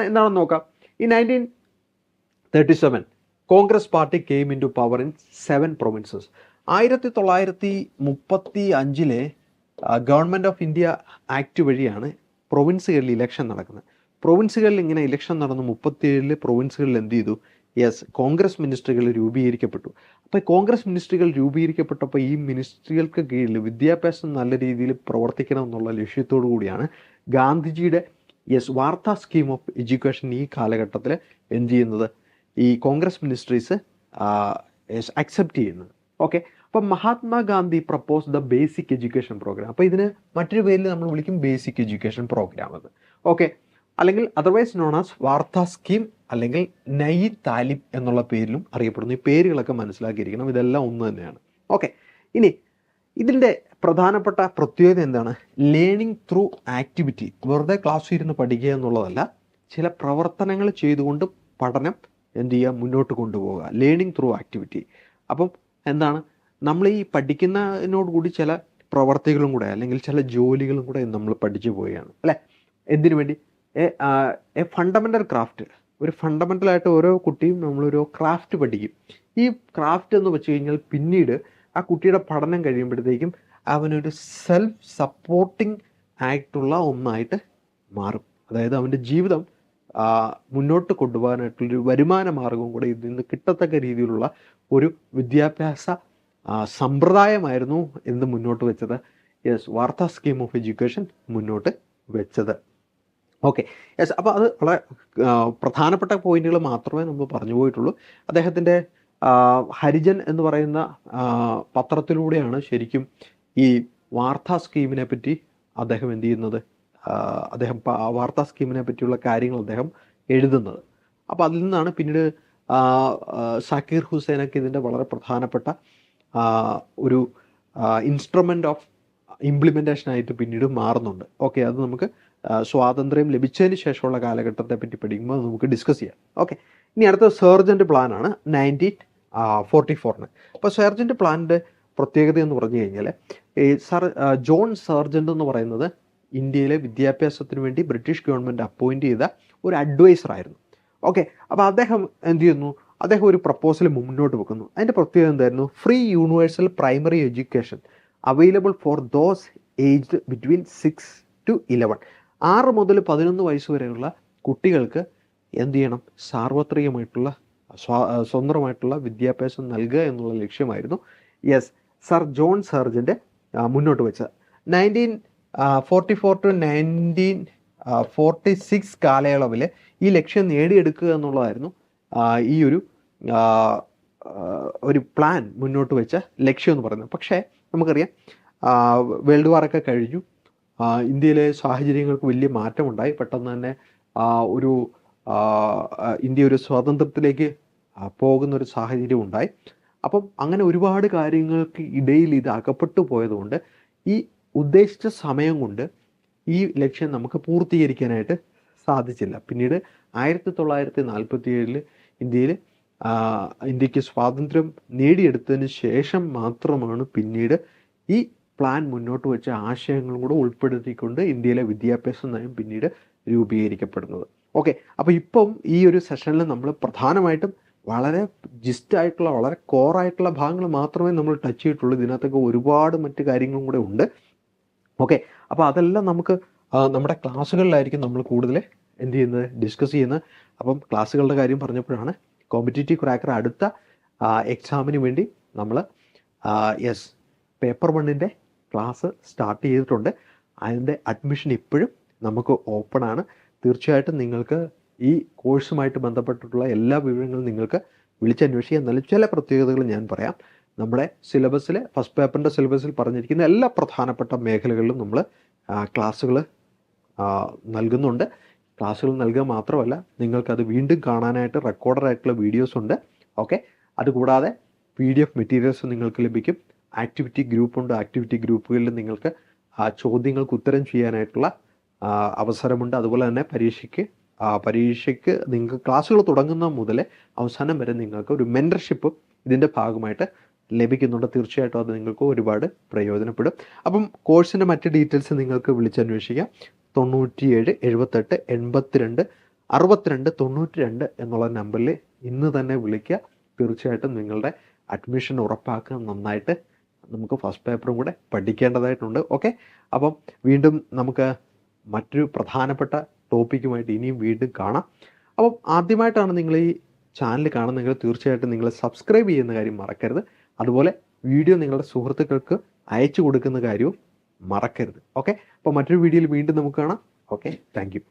എന്താണെന്ന് നോക്കാം. ഈ 1937 Congress party came into power in 7 provinces. 1935 government of India act വഴിയാണ് പ്രൊവിൻസുകളിൽ ഇലക്ഷൻ നടക്കുന്നത്. പ്രൊവിൻസുകളിൽ ഇങ്ങനെ ഇലക്ഷൻ നടന്ന് 37 പ്രൊവിൻസുകളിൽ എന്ത് ചെയ്തു, കോൺഗ്രസ് മിനിസ്ട്രികൾ രൂപീകരിക്കപ്പെട്ടു. അപ്പോൾ കോൺഗ്രസ് മിനിസ്ട്രികൾ രൂപീകരിക്കപ്പെട്ടപ്പോൾ ഈ മിനിസ്ട്രികൾക്ക് കീഴിൽ വിദ്യാഭ്യാസം നല്ല രീതിയിൽ പ്രവർത്തിക്കണം എന്നുള്ള ലക്ഷ്യത്തോടു കൂടിയാണ് ഗാന്ധിജിയുടെ വാർത്താ സ്കീം ഓഫ് എഡ്യൂക്കേഷൻ ഈ കാലഘട്ടത്തിൽ എന്ത് ചെയ്യുന്നത്, ഈ കോൺഗ്രസ് മിനിസ്ട്രീസ് അക്സെപ്റ്റ് ചെയ്യുന്നത്. ഓക്കെ, അപ്പം Mahatma Gandhi propose the basic education programme. അപ്പോൾ ഇതിന് മറ്റൊരു പേരിൽ നമ്മൾ വിളിക്കും ബേസിക് എഡ്യൂക്കേഷൻ പ്രോഗ്രാം എന്ന്. ഓക്കെ, അല്ലെങ്കിൽ otherwise known as Wardha scheme അല്ലെങ്കിൽ നൈ താലിം എന്നുള്ള പേരിലും അറിയപ്പെടുന്നു. ഈ പേരുകളൊക്കെ മനസ്സിലാക്കിയിരിക്കണം, ഇതെല്ലാം ഒന്ന് തന്നെയാണ്. ഓക്കെ, ഇനി ഇതിൻ്റെ പ്രധാനപ്പെട്ട പ്രത്യേകത എന്താണ്? Learning through activity. വെറുതെ ക്ലാസ്സിൽ ഇരുന്ന് പഠിക്കുക എന്നുള്ളതല്ല, ചില പ്രവർത്തനങ്ങൾ ചെയ്തുകൊണ്ട് പഠനം എന്ത് ചെയ്യുക, മുന്നോട്ട് കൊണ്ടുപോവുക. Learning through activity. അപ്പം എന്താണ്, നമ്മൾ ഈ പഠിക്കുന്നതിനോട് കൂടി ചില പ്രവർത്തികളും കൂടെ അല്ലെങ്കിൽ ചില ജോലികളും കൂടെ നമ്മൾ പഠിച്ചു പോവുകയാണ് അല്ലേ. എന്തിനു വേണ്ടി? A fundamental craft. ഒരു ഫണ്ടമെൻ്റലായിട്ട് ഓരോ കുട്ടിയും നമ്മളൊരു ക്രാഫ്റ്റ് പഠിക്കും. ഈ ക്രാഫ്റ്റ് എന്ന് വെച്ച് കഴിഞ്ഞാൽ പിന്നീട് ആ കുട്ടിയുടെ പഠനം കഴിയുമ്പോഴത്തേക്കും അവനൊരു സെൽഫ് സപ്പോർട്ടിങ് ആയിട്ടുള്ള ഒന്നായിട്ട് മാറും. അതായത് അവൻ്റെ ജീവിതം മുന്നോട്ട് കൊണ്ടുപോകാനായിട്ടുള്ളൊരു വരുമാന മാർഗവും കൂടെ ഇതിൽ നിന്ന് കിട്ടത്തക്ക രീതിയിലുള്ള ഒരു വിദ്യാഭ്യാസ സമ്പ്രദായമായിരുന്നു എന്ത് മുന്നോട്ട് വെച്ചത്? വാർത്താ സ്കീം ഓഫ് എഡ്യൂക്കേഷൻ മുന്നോട്ട് വെച്ചത്. ഓക്കെ, അപ്പോൾ അത് വളരെ പ്രധാനപ്പെട്ട പോയിന്റുകൾ മാത്രമേ നമ്മൾ പറഞ്ഞു പോയിട്ടുള്ളൂ. അദ്ദേഹത്തിൻ്റെ ഹരിജൻ എന്ന് പറയുന്ന പത്രത്തിലൂടെയാണ് ശരിക്കും ഈ വാർത്താ സ്കീമിനെ പറ്റി അദ്ദേഹം എന്ത് ചെയ്യുന്നത്, അദ്ദേഹം വാർത്താ സ്കീമിനെ പറ്റിയുള്ള കാര്യങ്ങൾ അദ്ദേഹം എഴുതുന്നത്. അപ്പോൾ അതിൽ നിന്നാണ് പിന്നീട് സക്കീർ ഹുസൈനൊക്കെ ഇതിൻ്റെ വളരെ പ്രധാനപ്പെട്ട ഒരു ഇൻസ്ട്രുമെൻ്റ് ഓഫ് ഇംപ്ലിമെൻറ്റേഷനായിട്ട് പിന്നീട് മാറുന്നുണ്ട്. ഓക്കെ, അത് നമുക്ക് സ്വാതന്ത്ര്യം ലഭിച്ചതിന് ശേഷമുള്ള കാലഘട്ടത്തെ പറ്റി പഠിക്കുമ്പോൾ നമുക്ക് ഡിസ്കസ് ചെയ്യാം. ഓക്കെ, ഇനി അടുത്ത സർജൻ്റ് പ്ലാനാണ് 1944. അപ്പോൾ സർജൻ്റ് പ്ലാനിൻ്റെ പ്രത്യേകത എന്ന് പറഞ്ഞു കഴിഞ്ഞാൽ ജോൺ സർജൻ്റ് എന്ന് പറയുന്നത് ഇന്ത്യയിലെ വിദ്യാഭ്യാസത്തിന് വേണ്ടി ബ്രിട്ടീഷ് ഗവൺമെൻറ് അപ്പോയിൻറ്റ് ചെയ്ത ഒരു അഡ്വൈസറായിരുന്നു. ഓക്കെ, അപ്പോൾ അദ്ദേഹം എന്ത് ചെയ്യുന്നു, അദ്ദേഹം ഒരു പ്രപ്പോസൽ മുന്നോട്ട് വെക്കുന്നു. അതിൻ്റെ പ്രത്യേകത എന്തായിരുന്നു? Free universal primary education available for those aged between 6 to 11. 6 മുതൽ 11 വയസ്സ് വരെയുള്ള കുട്ടികൾക്ക് എന്ത് ചെയ്യണം? സാർവത്രികമായിട്ടുള്ള സ്വതന്ത്രമായിട്ടുള്ള വിദ്യാഭ്യാസം നൽകുക എന്നുള്ള ലക്ഷ്യമായിരുന്നു സർ ജോൺ സർജൻ്റ് മുന്നോട്ട് വെച്ചത്. 1944 to 1946 കാലയളവിൽ ഈ ലക്ഷ്യം നേടിയെടുക്കുക എന്നുള്ളതായിരുന്നു ഈ ഒരു പ്ലാൻ മുന്നോട്ട് വെച്ച ലക്ഷ്യം എന്ന് പറയുന്നത്. പക്ഷേ നമുക്കറിയാം വേൾഡ് വാറൊക്കെ കഴിഞ്ഞു, ഇന്ത്യയിലെ സാഹചര്യങ്ങൾക്ക് വലിയ മാറ്റമുണ്ടായി. പെട്ടെന്ന് തന്നെ ഇന്ത്യ ഒരു സ്വാതന്ത്ര്യത്തിലേക്ക് പോകുന്നൊരു സാഹചര്യം ഉണ്ടായി. അപ്പം അങ്ങനെ ഒരുപാട് കാര്യങ്ങൾക്ക് ഇടയിൽ ഇത് അകപ്പെട്ടു പോയതുകൊണ്ട് ഈ ഉദ്ദേശിച്ച സമയം കൊണ്ട് ഈ ലക്ഷ്യം നമുക്ക് പൂർത്തീകരിക്കാനായിട്ട് സാധിച്ചില്ല. പിന്നീട് 1947 ഇന്ത്യക്ക് സ്വാതന്ത്ര്യം നേടിയെടുത്തതിന് ശേഷം മാത്രമാണ് പിന്നീട് ഈ പ്ലാൻ മുന്നോട്ട് വെച്ച ആശയങ്ങളും കൂടെ ഉൾപ്പെടുത്തിക്കൊണ്ട് ഇന്ത്യയിലെ വിദ്യാഭ്യാസ നയം പിന്നീട് രൂപീകരിക്കപ്പെടുന്നത്. ഓക്കെ, അപ്പോൾ ഇപ്പം ഈ ഒരു സെഷനിൽ നമ്മൾ പ്രധാനമായിട്ടും വളരെ ജിസ്റ്റായിട്ടുള്ള വളരെ കോറായിട്ടുള്ള ഭാഗങ്ങൾ മാത്രമേ നമ്മൾ ടച്ച് ചെയ്തിട്ടുള്ളൂ. ഇതിനകത്തൊക്കെ ഒരുപാട് മറ്റ് കാര്യങ്ങളും കൂടെ ഉണ്ട്. ഓക്കെ, അപ്പോൾ അതെല്ലാം നമുക്ക് നമ്മുടെ ക്ലാസ്സുകളിലായിരിക്കും നമ്മൾ കൂടുതൽ എന്ത് ചെയ്യുന്നത്, ഡിസ്കസ് ചെയ്യുന്നത്. അപ്പം ക്ലാസ്സുകളുടെ കാര്യം പറഞ്ഞപ്പോഴാണ് കോമ്പറ്റേറ്റീവ് ക്രാക്കർ അടുത്ത എക്സാമിന് വേണ്ടി നമ്മൾ പേപ്പർ 1ൻ്റെ ക്ലാസ് സ്റ്റാർട്ട് ചെയ്തിട്ടുണ്ട്. അതിൻ്റെ അഡ്മിഷൻ ഇപ്പോഴും നമുക്ക് ഓപ്പൺ ആണ്. തീർച്ചയായിട്ടും നിങ്ങൾക്ക് ഈ കോഴ്സുമായിട്ട് ബന്ധപ്പെട്ടിട്ടുള്ള എല്ലാ വിവരങ്ങളും നിങ്ങൾക്ക് വിളിച്ചന്വേഷിക്കാം. എന്നാലും ചില പ്രത്യേകതകൾ ഞാൻ പറയാം. നമ്മുടെ സിലബസിൽ ഫസ്റ്റ് പേപ്പറിൻ്റെ സിലബസിൽ പറഞ്ഞിരിക്കുന്ന എല്ലാ പ്രധാനപ്പെട്ട മേഖലകളിലും നമ്മൾ ക്ലാസ്സുകൾ നൽകുന്നുണ്ട്. ക്ലാസ്സുകൾ നൽകുക മാത്രമല്ല, നിങ്ങൾക്കത് വീണ്ടും കാണാനായിട്ട് റെക്കോർഡറായിട്ടുള്ള വീഡിയോസ് ഉണ്ട്. ഓക്കെ, അതുകൂടാതെ PDF മെറ്റീരിയൽസ് നിങ്ങൾക്ക് ലഭിക്കും. ആക്ടിവിറ്റി ഗ്രൂപ്പുണ്ട്. ആക്ടിവിറ്റി ഗ്രൂപ്പുകളിൽ നിങ്ങൾക്ക് ചോദ്യങ്ങൾക്ക് ഉത്തരം ചെയ്യാനായിട്ടുള്ള അവസരമുണ്ട്. അതുപോലെ തന്നെ പരീക്ഷയ്ക്ക് നിങ്ങൾക്ക് ക്ലാസ്സുകൾ തുടങ്ങുന്ന മുതൽ അവസാനം വരെ നിങ്ങൾക്ക് ഒരു മെൻറ്റർഷിപ്പ് ഇതിൻ്റെ ഭാഗമായിട്ട് ലഭിക്കുന്നുണ്ട്. തീർച്ചയായിട്ടും അത് നിങ്ങൾക്ക് ഒരുപാട് പ്രയോജനപ്പെടും. അപ്പം കോഴ്സിൻ്റെ മറ്റ് ഡീറ്റെയിൽസ് നിങ്ങൾക്ക് വിളിച്ചന്വേഷിക്കാം. 97 78 82 62 92 എന്നുള്ള നമ്പറിൽ ഇന്ന് തന്നെ വിളിക്കുക. തീർച്ചയായിട്ടും നിങ്ങളുടെ അഡ്മിഷൻ ഉറപ്പാക്കുക. നന്നായിട്ട് നമുക്ക് ഫസ്റ്റ് പേപ്പറും കൂടെ പഠിക്കേണ്ടതായിട്ടുണ്ട്. ഓക്കെ, അപ്പം വീണ്ടും നമുക്ക് മറ്റൊരു പ്രധാനപ്പെട്ട ടോപ്പിക്കുമായിട്ട് ഇനിയും വീണ്ടും കാണാം. അപ്പം ആദ്യമായിട്ടാണ് നിങ്ങൾ ഈ ചാനൽ കാണുന്നെങ്കിൽ തീർച്ചയായിട്ടും നിങ്ങൾ സബ്സ്ക്രൈബ് ചെയ്യുന്ന കാര്യം മറക്കരുത്. അതുപോലെ വീഡിയോ നിങ്ങളുടെ സുഹൃത്തുക്കൾക്ക് അയച്ചു കൊടുക്കുന്ന കാര്യവും മറക്കരുത്. ഓക്കെ, അപ്പോൾ മറ്റൊരു വീഡിയോയിൽ വീണ്ടും നമുക്ക് കാണാം. Okay, thank you.